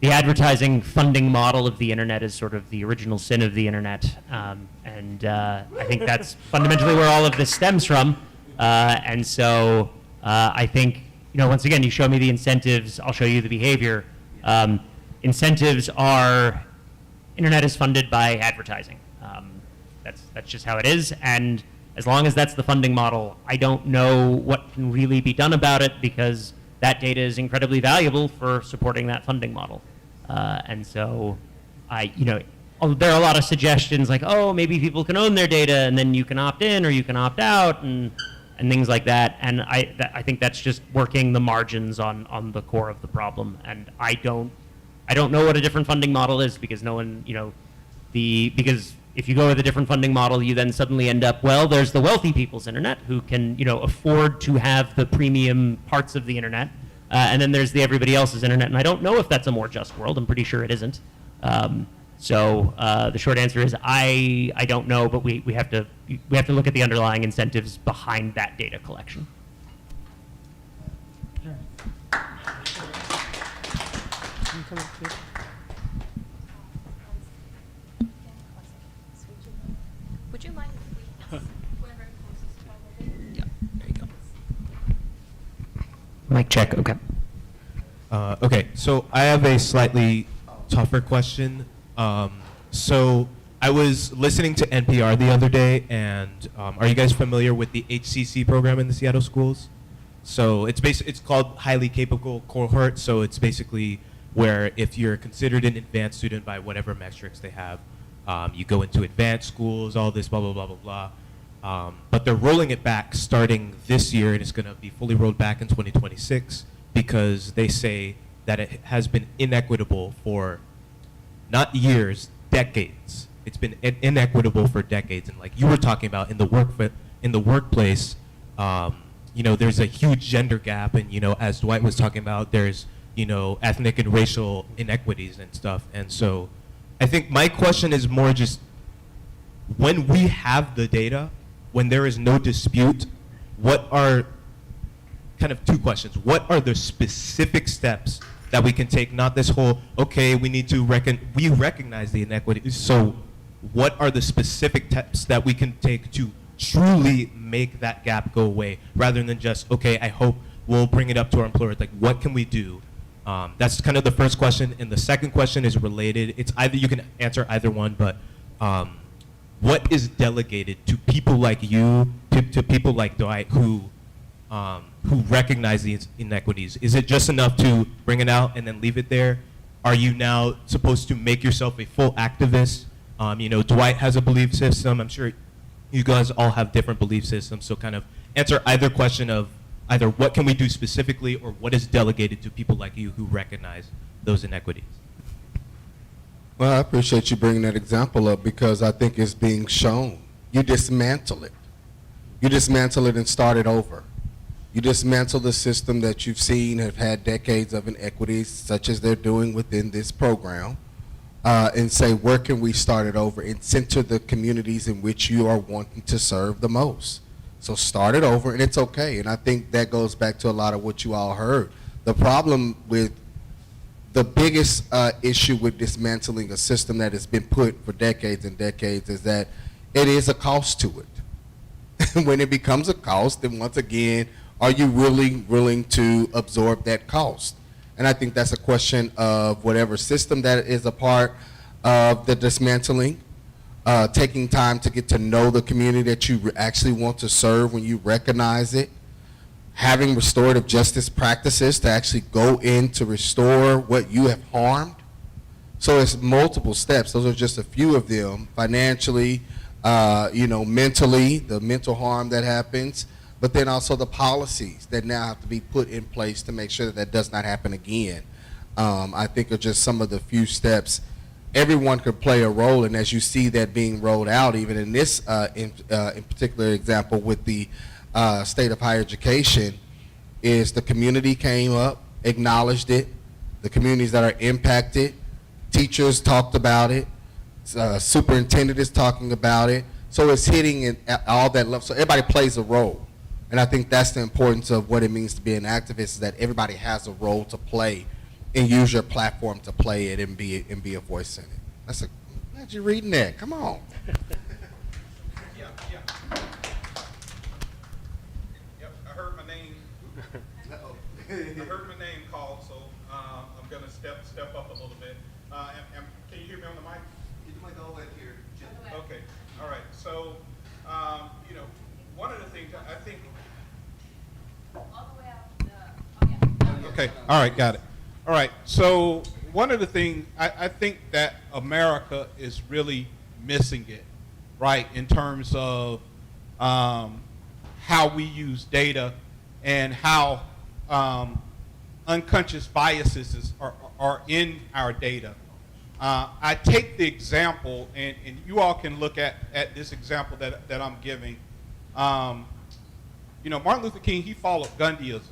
the advertising funding model of the internet is sort of the original sin of the internet, and I think that's fundamentally where all of this stems from. And so I think, you know, once again, you show me the incentives, I'll show you the behavior. Incentives are, internet is funded by advertising. That's just how it is, and as long as that's the funding model, I don't know what can really be done about it because that data is incredibly valuable for supporting that funding model. And so there are a lot of suggestions like, oh, maybe people can own their data and then you can opt in or you can opt out and things like that. And I think that's just working the margins on the core of the problem. And I don't know what a different funding model is because no one, because if you go with a different funding model, you then suddenly end up, well, there's the wealthy people's internet who can, afford to have the premium parts of the internet. And then there's the everybody else's internet. And I don't know if that's a more just world. I'm pretty sure it isn't. So the short answer is I don't know, but we have to look at the underlying incentives behind that data collection. Would you mind if we whoever closest to our Yeah, there you go. Mic check, okay. Okay, so I have a slightly tougher question. So I was listening to NPR the other day, and are you guys familiar with the HCC program in the Seattle schools? So it's called Highly Capable Cohort. So it's basically where if you're considered an advanced student by whatever metrics they have, you go into advanced schools, all this, blah, blah, blah, blah, blah. But they're rolling it back starting this year, and it's going to be fully rolled back in 2026 because they say that it has been inequitable for not years, decades. It's been inequitable for decades. And like you were talking about in the workplace, there's a huge gender gap, and as Dwight was talking about, there's ethnic and racial inequities and stuff. And so I think my question is more just when we have the data, when there is no dispute, what are kind of two questions. What are the specific steps that we can take, not this whole, okay, we need to we recognize the inequity. So what are the specific steps that we can take to truly make that gap go away rather than just, okay, I hope we'll bring it up to our employers. Like, what can we do? That's kind of the first question. And the second question is related. It's either, you can answer either one, but what is delegated to people like you, to people like Dwight who recognize these inequities? Is it just enough to bring it out and then leave it there? Are you now supposed to make yourself a full activist? Dwight has a belief system. I'm sure you guys all have different belief systems. So kind of answer either question of either what can we do specifically or what is delegated to people like you who recognize those inequities. Well, I appreciate you bringing that example up because I think it's being shown. You dismantle it. You dismantle it and start it over. You dismantle the system that you've seen have had decades of inequities, such as they're doing within this program, and say, where can we start it over and center the communities in which you are wanting to serve the most. So start it over, and it's okay. And I think that goes back to a lot of what you all heard. The problem with the biggest issue with dismantling a system that has been put for decades and decades is that it is a cost to it. And when it becomes a cost, then once again, are you really willing to absorb that cost? And I think that's a question of whatever system that is a part of the dismantling, taking time to get to know the community that you actually want to serve when you recognize it, having restorative justice practices to actually go in to restore what you have harmed. So it's multiple steps. Those are just a few of them. Financially, mentally, the mental harm that happens, but then also the policies that now have to be put in place to make sure that that does not happen again. I think are just some of the few steps. Everyone could play a role, and as you see that being rolled out, even in this in particular example with the state of higher education, is the community came up, acknowledged it, the communities that are impacted, teachers talked about it, superintendent is talking about it, so it's hitting at all that level, so everybody plays a role. And I think that's the importance of what it means to be an activist, is that everybody has a role to play and use your platform to play it and be a voice in it. That's a, glad you're reading that, come on. Yeah. Yep, I heard my name. I heard my name called, so I'm gonna step up a little bit. Can you hear me on the mic? Get the mic all the way here. Okay, all right. So, one of the things I think. All the way out. Okay, all right, got it. All right, so one of the things, I think that America is really missing it, right, in terms of how we use data and how unconscious biases are in our data. I take the example, and you all can look at this example that I'm giving. You know, Martin Luther King, he followed Gandhiism.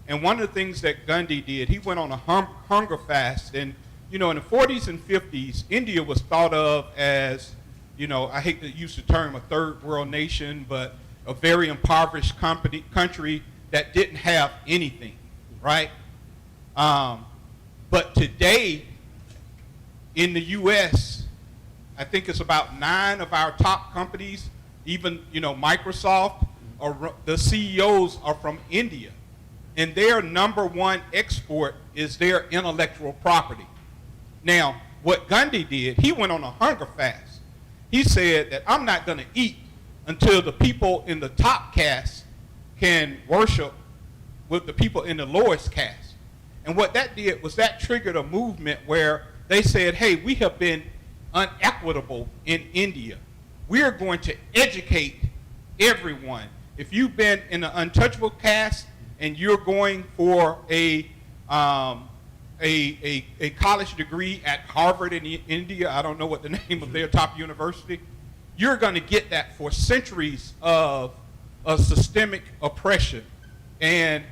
And one of the things that Gandhi did, he went on a hunger fast. And, you know, in the 40s and 50s, India was thought of as, you know, I hate to use the term a third world nation, but a very impoverished country that didn't have anything, right? But today, in the U.S., I think it's about 9 of our top companies, even, you know, Microsoft, the CEOs are from India. And their #1 export is their intellectual property. Now, what Gandhi did, he went on a hunger fast. He said that I'm not going to eat until the people in the top caste can worship with the people in the lowest caste. And what that did was that triggered a movement where they said, hey, we have been unequitable in India. We are going to educate everyone. If you've been in an untouchable caste and you're going for a college degree at Harvard in India, I don't know what the name of their top university, you're going to get that for centuries of systemic oppression. And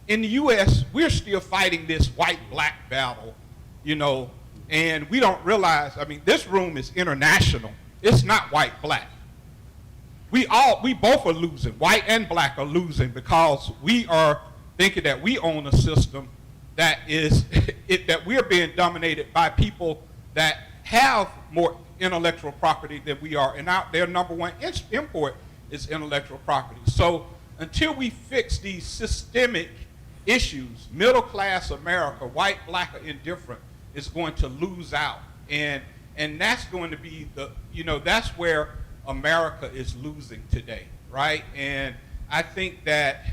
in the U.S., we're still fighting this white-black battle, you know, and we don't realize, I mean, this room is international. It's not white-black. We both are losing. White and black are losing because we are thinking that we own a system that is that we're being dominated by people that have more intellectual property than we are, and their #1 import is intellectual property. So until we fix these systemic issues, middle class America, white, black, or indifferent, is going to lose out, and that's going to be that's where America is losing today, right? And I think that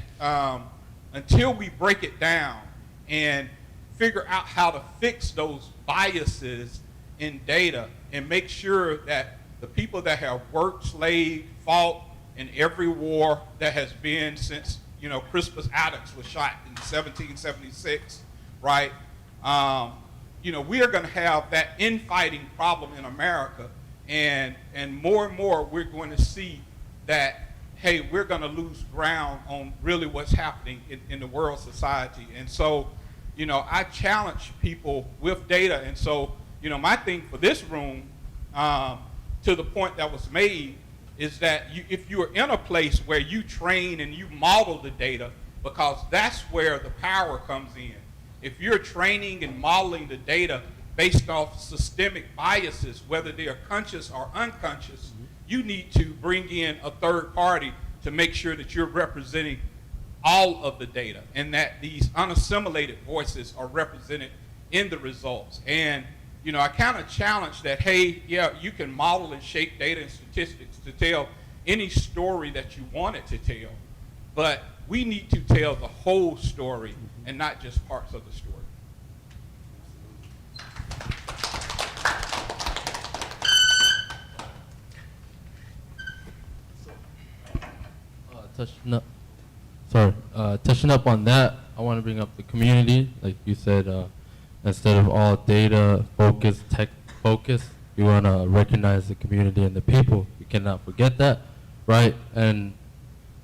until we break it down and figure out how to fix those biases in data and make sure that the people that have worked, slaved, fought in every war that has been since, you know, Crispus Attucks was shot in 1776, right? You know, we are going to have that infighting problem in America, and more we're going to see that, hey, we're going to lose ground on really what's happening in the world society. And so, you know, I challenge people with data. And so, you know, my thing for this room, to the point that was made, is that if you're in a place where you train and you model the data, because that's where the power comes in. If you're training and modeling the data based off systemic biases, whether they are conscious or unconscious, you need to bring in a third party to make sure that you're representing all of the data and that these unassimilated voices are represented in the results. And, you know, I kind of challenge that, hey, yeah, you can model and shape data and statistics to tell any story that you want it to tell, but we need to tell the whole story and not just parts of the story. Touching up on that, I want to bring up the community. Like you said, instead of all data focus, tech focus, we want to recognize the community and the people. We cannot forget that, right? And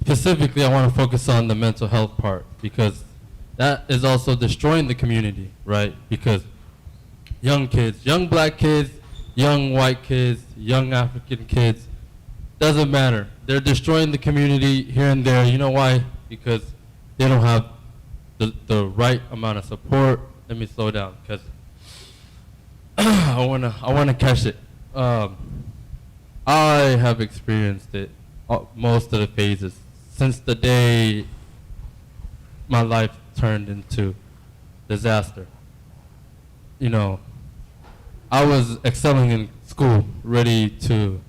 specifically, I want to focus on the mental health part, because that is also destroying the community, right? Because young kids, young black kids, young white kids, young African kids, doesn't matter. They're destroying the community here and there. You know why? Because they don't have the right amount of support. Let me slow down, because I wanna catch it. I have experienced it, most of the phases, since the day my life turned into disaster. You know, I was excelling in school, ready to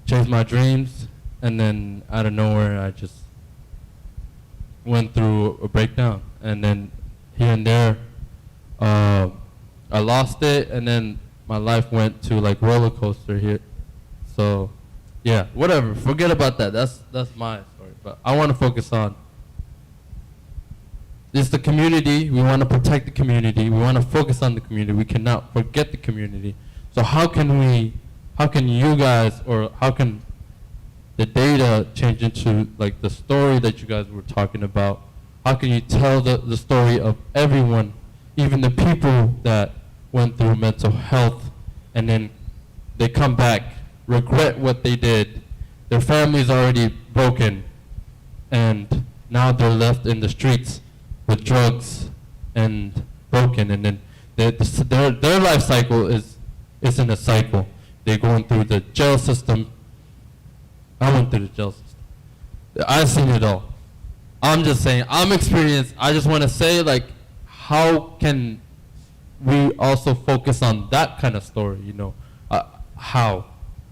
chase my dreams, and then out of nowhere I just went through a breakdown, and then here and there I lost it, and then my life went to like roller coaster here. So yeah, whatever, forget about that. That's my story. But I want to focus on It's the community. We want to protect the community. We want to focus on the community. We cannot forget the community. So how can you guys, or how can the data change into like the story that you guys were talking about? How can you tell the story of everyone, even the people that went through mental health and then they come back, regret what they did, their family's already broken, and now they're left in the streets with drugs and broken, and then their life cycle is in a cycle. They're going through the jail system. I went through the jail system. I've seen it all. I'm just saying, I'm experienced. I just want to say, like, how can we also focus on that kind of story, you know? How?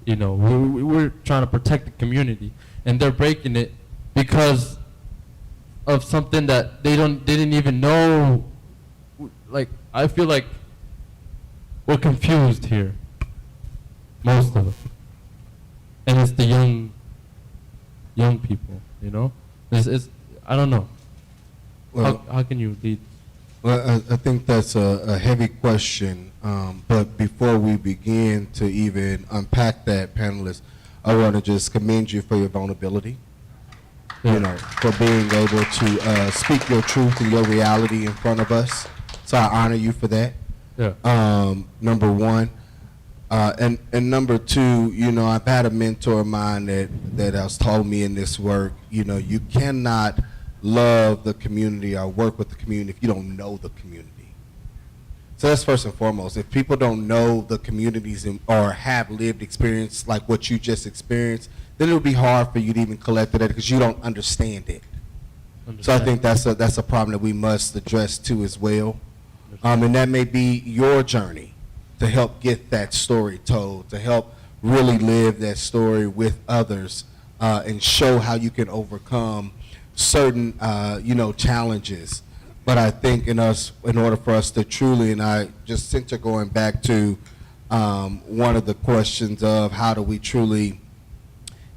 You know, we're trying to protect the community, and they're breaking it because of something that they didn't even know. Like, I feel like we're confused here, most of it, and it's the young people, you know. It's I don't know. Well, how can you lead? Well, I think that's a heavy question, but before we begin to even unpack that, panelists, I want to just commend you for your vulnerability, you know, for being able to speak your truth and your reality in front of us. So I honor you for that. Yeah. Number one. And number two, you know, I've had a mentor of mine that has told me in this work, you know, you cannot love the community or work with the community if you don't know the community. So that's first and foremost. If people don't know the communities or have lived experience like what you just experienced, then it'll be hard for you to even collect it because you don't understand it. So I think that's a problem that we must address too as well. And that may be your journey to help get that story told, to help really live that story with others and show how you can overcome certain, you know, challenges. But I think in order for us to truly, and I just center going back to one of the questions of how do we truly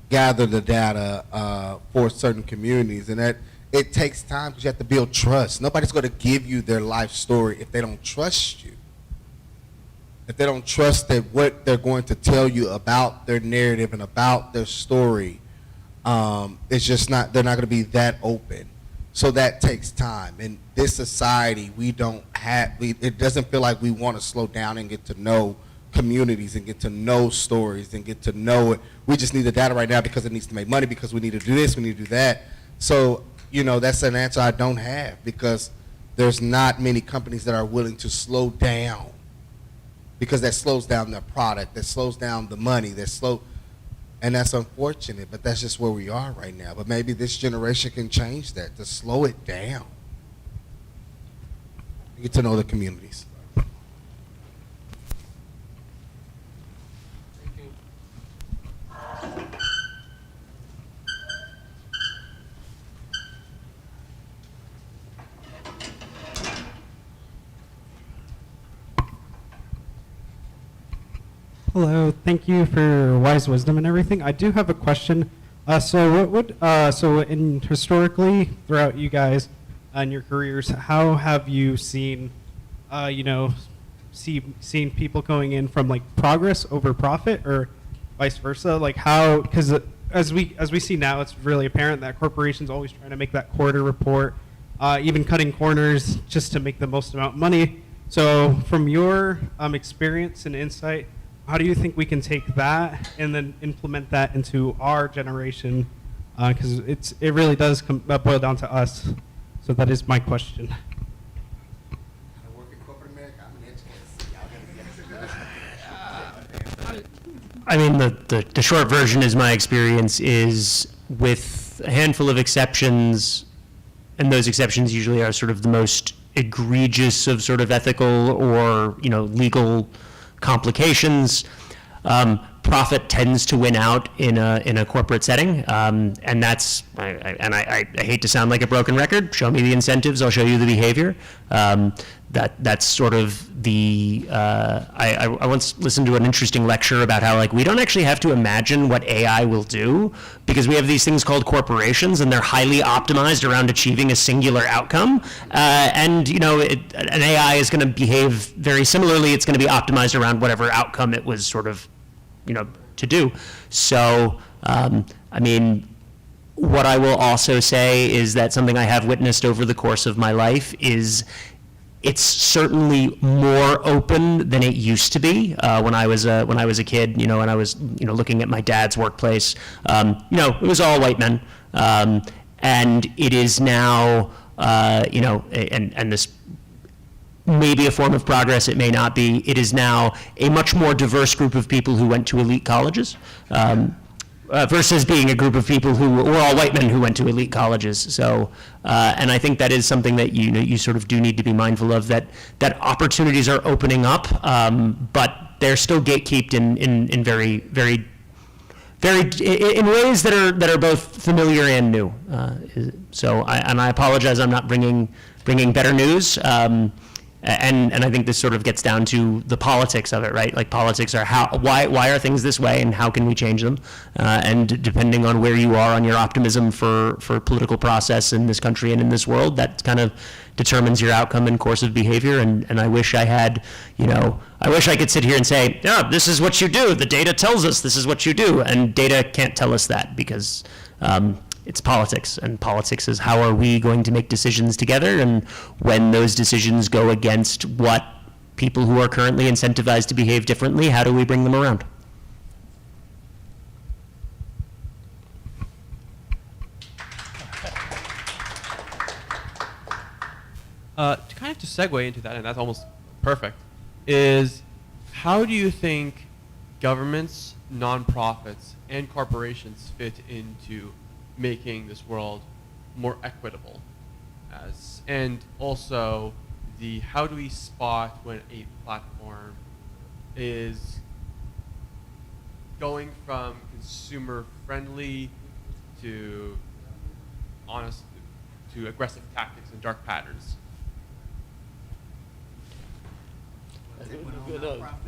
gather the data for certain communities, and that it takes time because you have to build trust. Nobody's going to give you their life story if they don't trust you. If they don't trust that what they're going to tell you about their narrative and about their story, it's just not, they're not going to be that open. So that takes time. In this society, we don't have, it doesn't feel like we want to slow down and get to know communities and get to know stories and get to know it. We just need the data right now because it needs to make money, because we need to do this, we need to do that. So, you know, that's an answer I don't have, because there's not many companies that are willing to slow down, because that slows down their product, that slows down the money, and that's unfortunate, but that's just where we are right now. But maybe this generation can change that, to slow it down. Get to know the communities. Hello, thank you for your wise wisdom and everything. I do have a question. Historically throughout you guys and your careers, how have you seen, seen people going in from like progress over profit, or vice versa? Like how? Because as we see now, it's really apparent that corporations always trying to make that quarter report, even cutting corners just to make the most amount of money. So from your experience and insight, how do you think we can take that and then implement that into our generation? Because it really does boil down to us. So that is my question. I mean, the short version is my experience is with a handful of exceptions, and those exceptions usually are sort of the most egregious of sort of ethical or, legal complications. Profit tends to win out in a corporate setting, and that's, I hate to sound like a broken record. Show me the incentives, I'll show you the behavior. that's sort of the, I once listened to an interesting lecture about how like we don't actually have to imagine what AI will do because we have these things called corporations and they're highly optimized around achieving a singular outcome. And you know, an AI is going to behave very similarly. It's going to be optimized around whatever outcome it was sort of, you know, to do. So, I mean, what I will also say is that something I have witnessed over the course of my life is it's certainly more open than it used to be when I was a kid. You know, and I was looking at my dad's workplace. You know, it was all white men, and it is now and this may be a form of progress. It may not be. It is now a much more diverse group of people who went to elite colleges. Versus being a group of people who were all white men who went to elite colleges. So, and I think that is something that you sort of do need to be mindful of, that opportunities are opening up, but they're still gatekept in very in ways that are both familiar and new. So, I apologize, I'm not bringing better news. And I think this sort of gets down to the politics of it, right? Like politics are why are things this way and how can we change them? And depending on where you are on your optimism for political process in this country and in this world, that kind of determines your outcome and course of behavior. And I wish I had, I wish I could sit here and say, yeah, this is what you do. The data tells us this is what you do. And data can't tell us that because it's politics, and politics is how are we going to make decisions together, and when those decisions go against what people who are currently incentivized to behave differently, how do we bring them around? To segue into that, and that's almost perfect, is how do you think governments, nonprofits, and corporations fit into making this world more equitable, and also how do we spot when a platform is going from consumer friendly to aggressive tactics and dark patterns?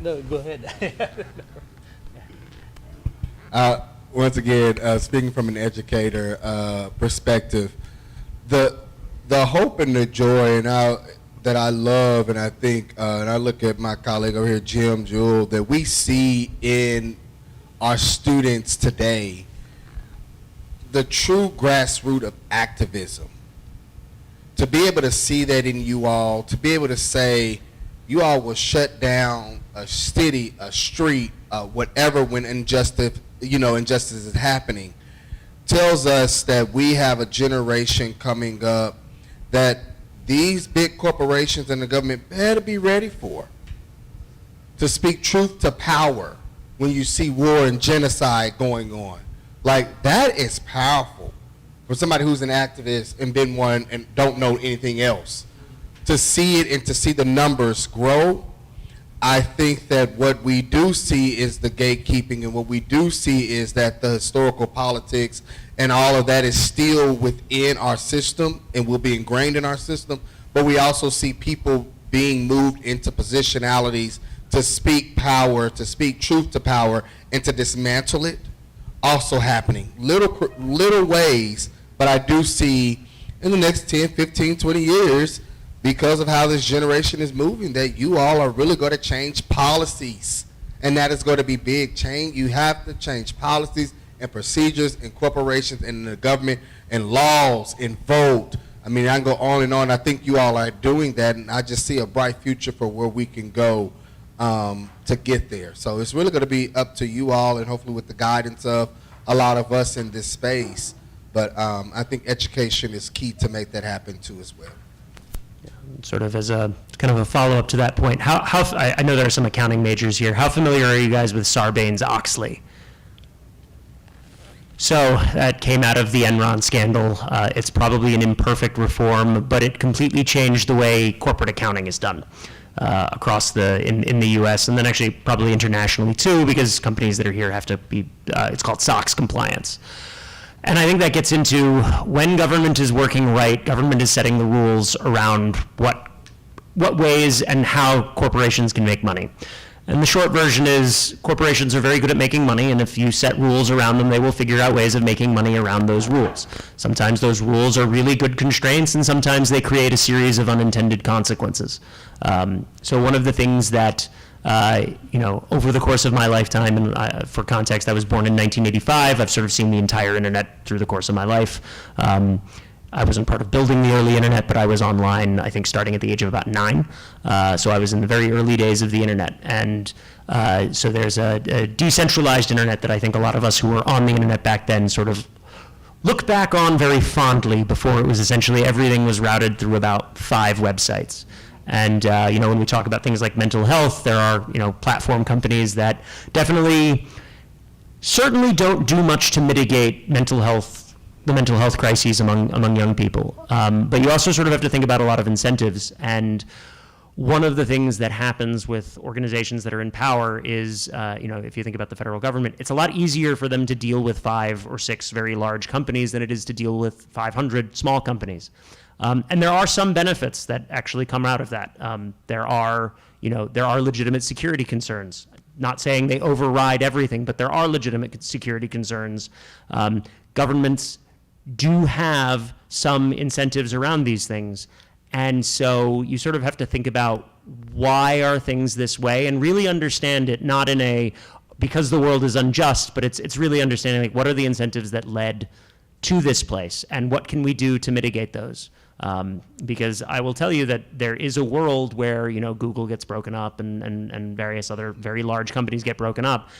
No, go ahead. Once again, speaking from an educator perspective, the hope and the joy that I love, and I think, and I look at my colleague over here, Jim Jewell, that we see in our students today, the true grassroots of activism. To be able to see that in you all, to be able to say, you all will shut down a city, a street, whatever when injustice is happening, tells us that we have a generation coming up that these big corporations and the government better be ready for. To speak truth to power when you see war and genocide going on. Like, that is powerful for somebody who's an activist and been one and don't know anything else. To see it and to see the numbers grow, I think that what we do see is the gatekeeping, and what we do see is that the historical politics and all of that is still within our system and will be ingrained in our system, but we also see people being moved into positionalities to speak power, to speak truth to power, and to dismantle it, also happening. Little ways, but I do see in the next 10, 15, 20 years, because of how this generation is moving, that you all are really going to change policies. And that is going to be big change. You have to change policies and procedures and corporations and the government and laws and vote. I mean, I can go on and on. I think you all are doing that, and I just see a bright future for where we can go to get there. So it's really going to be up to you all, and hopefully with the guidance of a lot of us in this space. But I think education is key to make that happen too as well. Sort of as a kind of a follow-up to that point, I know there are some accounting majors here. How familiar are you guys with Sarbanes-Oxley? So that came out of the Enron scandal. It's probably an imperfect reform, but it completely changed the way corporate accounting is done across in the U.S. and then actually probably internationally too, because companies that are here have to be. It's called SOX compliance. And I think that gets into when government is working right, government is setting the rules around what what ways and how corporations can make money. And the short version is corporations are very good at making money, and if you set rules around them, they will figure out ways of making money around those rules. Sometimes those rules are really good constraints, and sometimes they create a series of unintended consequences. So one of the things that over the course of my lifetime, and for context, I was born in 1985. I've sort of seen the entire internet through the course of my life. I wasn't part of building the early internet, but I was online, I think, starting at the age of about 9. So I was in the very early days of the internet. And so there's a decentralized internet that I think a lot of us who were on the internet back then sort of look back on very fondly. Before it was essentially everything was routed through about 5 websites. And when we talk about things like mental health, there are platform companies that certainly don't do much to mitigate the mental health crises among young people. But you also sort of have to think about a lot of incentives. And one of the things that happens with organizations that are in power is, if you think about the federal government, it's a lot easier for them to deal with 5 or 6 very large companies than it is to deal with 500 small companies. And there are some benefits that actually come out of that. There are legitimate security concerns. Not saying they override everything, but there are legitimate security concerns. Governments do have some incentives around these things. And so you sort of have to think about why are things this way and really understand it, not in because the world is unjust, but it's really understanding what are the incentives that led to this place and what can we do to mitigate those. Because I will tell you that there is a world where Google gets broken up and various other very large companies get broken up.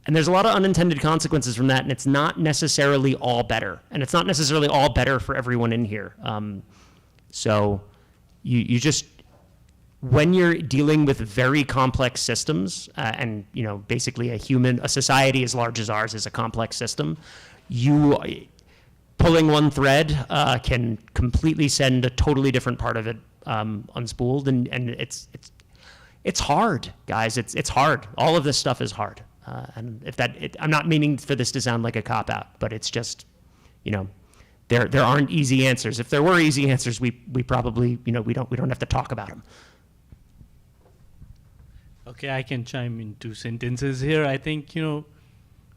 And there's a lot of unintended consequences from that, and it's not necessarily all better. And it's not necessarily all better for everyone in here. So you just, when you're dealing with very complex systems, and basically a society as large as ours is a complex system, pulling one thread can completely send a totally different part of it unspooled, and it's hard, guys. It's hard. All of this stuff is hard. And I'm not meaning for this to sound like a cop-out, but it's just, there aren't easy answers. If there were easy answers, we probably, we don't have to talk about them. Okay, I can chime in 2 sentences here. I think,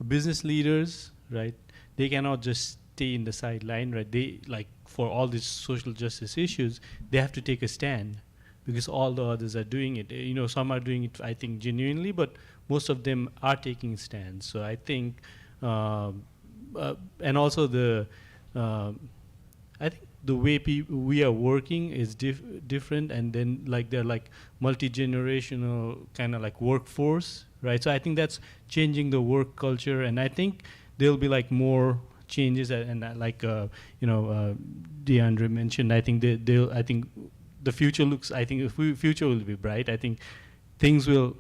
business leaders, right, they cannot just stay in the sideline, right? They, for all these social justice issues, they have to take a stand because all the others are doing it. Some are doing it, I think, genuinely, but most of them are taking stands. So I think, and also I think the way we are working is different, and then they're multi-generational kind of workforce, right? So I think that's changing the work culture, and I think there'll be more changes, and DeAndre mentioned. I think I think the future looks. I think the future will be bright. I think things will.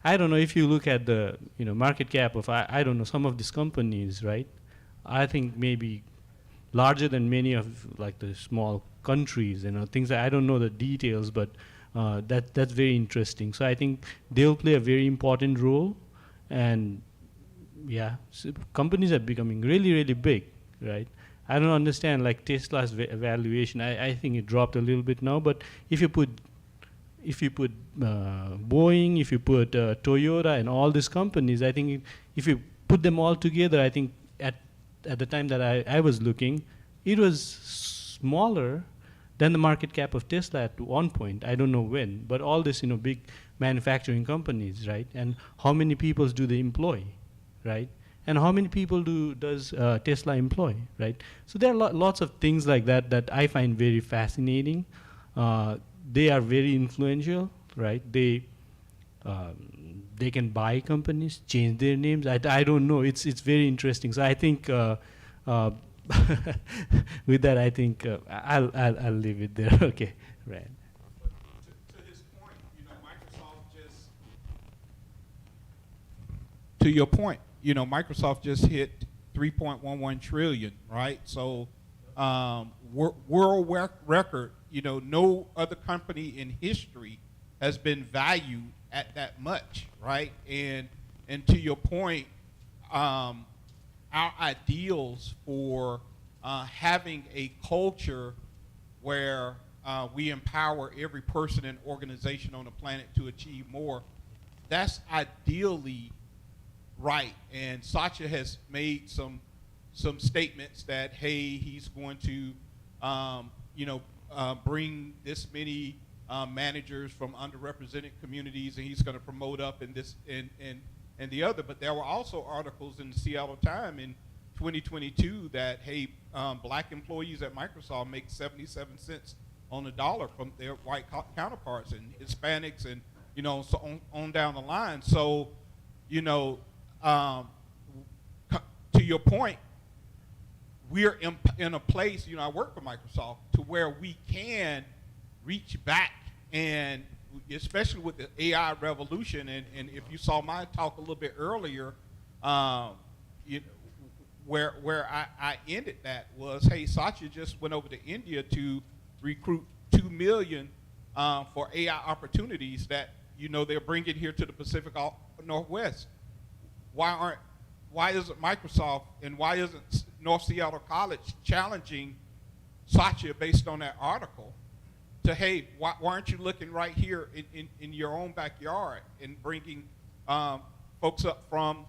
I don't know if you look at the market cap of I don't know some of these companies, right? I think maybe larger than many of the small countries, things that I don't know the details, but that's very interesting. So I think they'll play a very important role, and so companies are becoming really, really big, right? I don't understand Tesla's valuation. I think it dropped a little bit now, but if you put Boeing, if you put Toyota and all these companies, I think if you put them all together, I think at the time that I was looking, it was smaller than the market cap of Tesla at one point. I don't know when, but all this big manufacturing companies, right? And how many people do they employ, right? And how many people does Tesla employ, right? So there are lots of things like that I find very fascinating. They are very influential, right? They can buy companies, change their names. I don't know. It's very interesting. So I think with that, I think I'll leave it there. Okay, right. To his point, to your point, Microsoft just hit 3.11 trillion, right? So world record. No other company in history has been valued at that much, right? And to your point, our ideals for having a culture where we empower every person and organization on the planet to achieve more. That's ideally right. And Satya has made some statements that, hey, he's going to, bring this many managers from underrepresented communities, and he's going to promote up in this and the other. But there were also articles in the Seattle Times in 2022 that, hey, black employees at Microsoft make 77 cents on the dollar from their white counterparts, and Hispanics, and so on down the line. So, to your point, we're in a place, I work for Microsoft, to where we can reach back, and especially with the AI revolution, and if you saw my talk a little bit earlier, where I ended that was, hey, Satya just went over to India to recruit 2 million for AI opportunities that they're bringing here to the Pacific Northwest. Why isn't Microsoft and why isn't North Seattle College challenging Satya based on that article to, hey, why aren't you looking right here in your own backyard and bringing folks up from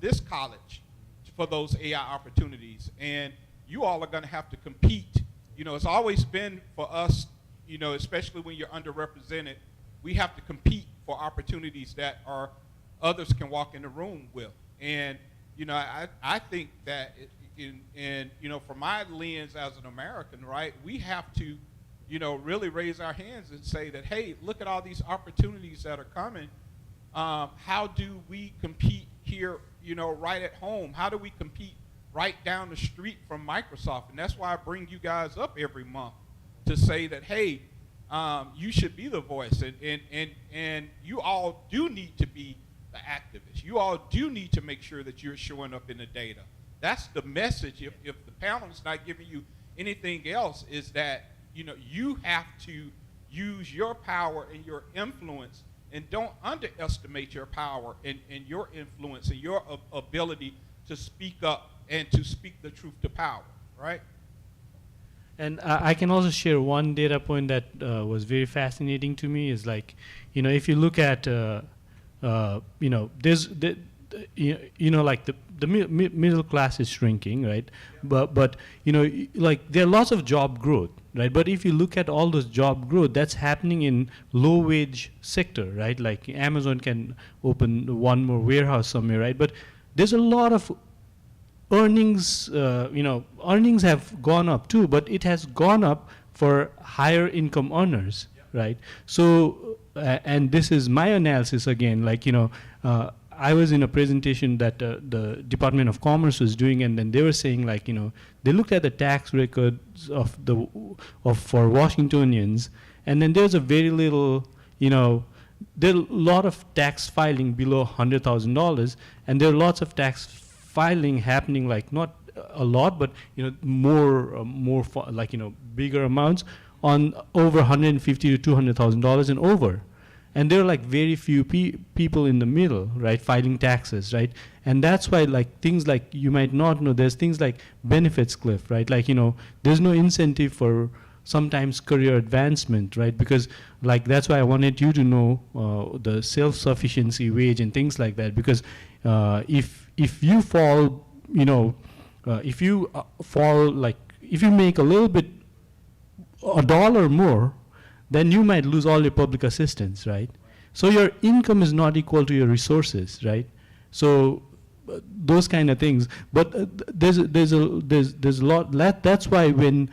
this college for those AI opportunities? And you all are going to have to compete. It's always been for us, especially when you're underrepresented, we have to compete for opportunities that others can walk in the room with. And I think that from my lens as an American, right, we have to really raise our hands and say that, hey, look at all these opportunities that are coming. How do we compete here, right at home? How do we compete right down the street from Microsoft? And that's why I bring you guys up every month to say that, hey, you should be the voice, and you all do need to be the activists. You all do need to make sure that you're showing up in the data. That's the message. If the panel is not giving you anything else, is that you have to use your power and your influence, and don't underestimate your power and your influence and your ability to speak up and to speak the truth to power, right? And I can also share one data point that was very fascinating to me. Is like, if you look at, there's like the middle class is shrinking, right? Yeah. But like there are lots of job growth, right? But if you look at all those job growth, that's happening in low wage sector, right? Like Amazon can open one more warehouse somewhere, right? But there's a lot of earnings, earnings have gone up too, but it has gone up for higher income earners, right? So, and this is my analysis again, like, I was in a presentation that the Department of Commerce was doing, and then they were saying, like, they looked at the tax records for Washingtonians, and then there's a very little, there are a lot of tax filing below $100,000, and there are lots of tax filing happening, like not a lot, but more like bigger amounts on over $150,000 to $200,000 and over. And there are like very few people in the middle, right, filing taxes, right? And that's why, like, things like, you might not know, there's things like benefits cliff, right? Like, there's no incentive for sometimes career advancement, right? Because, like, that's why I wanted you to know the self-sufficiency wage and things like that. Because if you fall, if you fall, like, if you make a little bit, $1 more, then you might lose all your public assistance, right? So your income is not equal to your resources, right? So those kind of things. But there's a lot. That's why when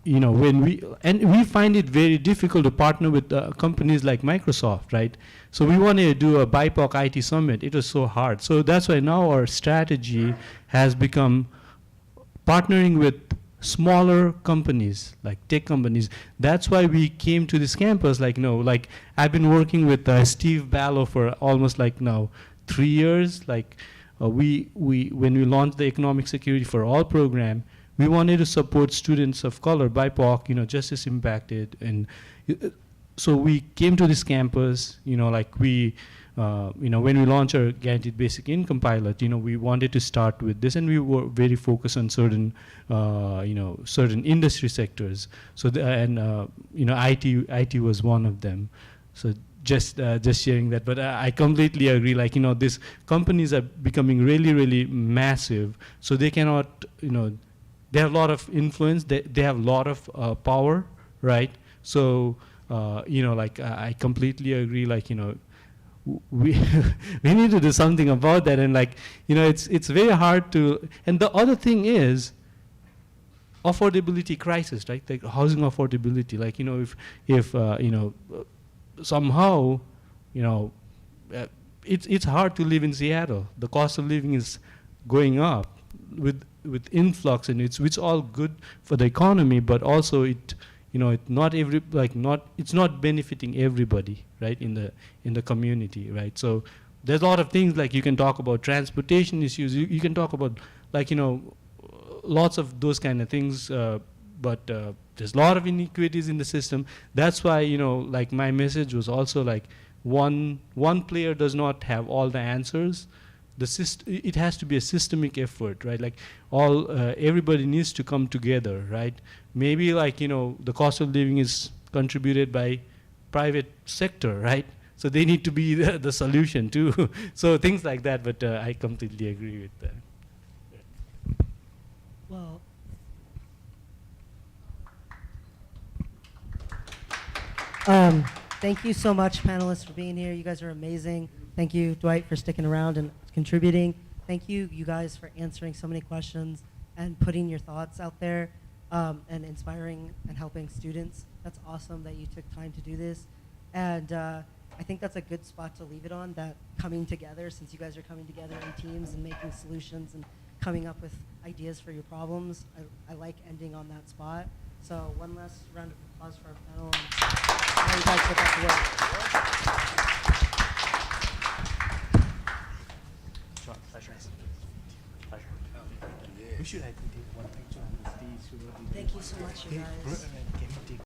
when we find it very difficult to partner with companies like Microsoft, right? So we wanted to do a BIPOC IT summit. It was so hard. So that's why now our strategy has become partnering with smaller companies, like tech companies. That's why we came to this campus. Like, like I've been working with Steve Ballo for almost like now 3 years. Like when we launched the Economic Security for All program, we wanted to support students of color, BIPOC, justice impacted, and so we came to this campus. Like we when we launched our guaranteed basic income pilot, we wanted to start with this, and we were very focused on certain, certain industry sectors. So IT was one of them. So just sharing that, but I completely agree. Like these companies are becoming really, really massive, so they cannot, they have a lot of influence. They have a lot of power, right? So I completely agree. Like we we need to do something about that, and it's very hard to. And the other thing is affordability crisis, right? Like housing affordability. Like if somehow, it's hard to live in Seattle. The cost of living is going up with influx, and it's all good for the economy, but also it's not benefiting everybody, right, in the community, right? So there's a lot of things, like you can talk about transportation issues, you can talk about lots of those kind of things, but there's a lot of inequities in the system. That's why my message was also one player does not have all the answers. It has to be a systemic effort, right? Like everybody needs to come together, right? Maybe the cost of living is contributed by private sector, right? So they need to be the solution too. So things like that, but I completely agree with that. Well, thank you so much, panelists, for being here. You guys are amazing. Thank you, Dwight, for sticking around and contributing. Thank you, you guys, for answering so many questions and putting your thoughts out there, and inspiring and helping students. That's awesome that you took time to do this. And I think that's a good spot to leave it on, that coming together, since you guys are coming together in teams and making solutions and coming up with ideas for your problems. I like ending on that spot. So one last round of applause for our panel. And now you guys get back to work. Pleasure. Pleasure. We should, I think, take one picture on the stage. Thank you so much, you guys.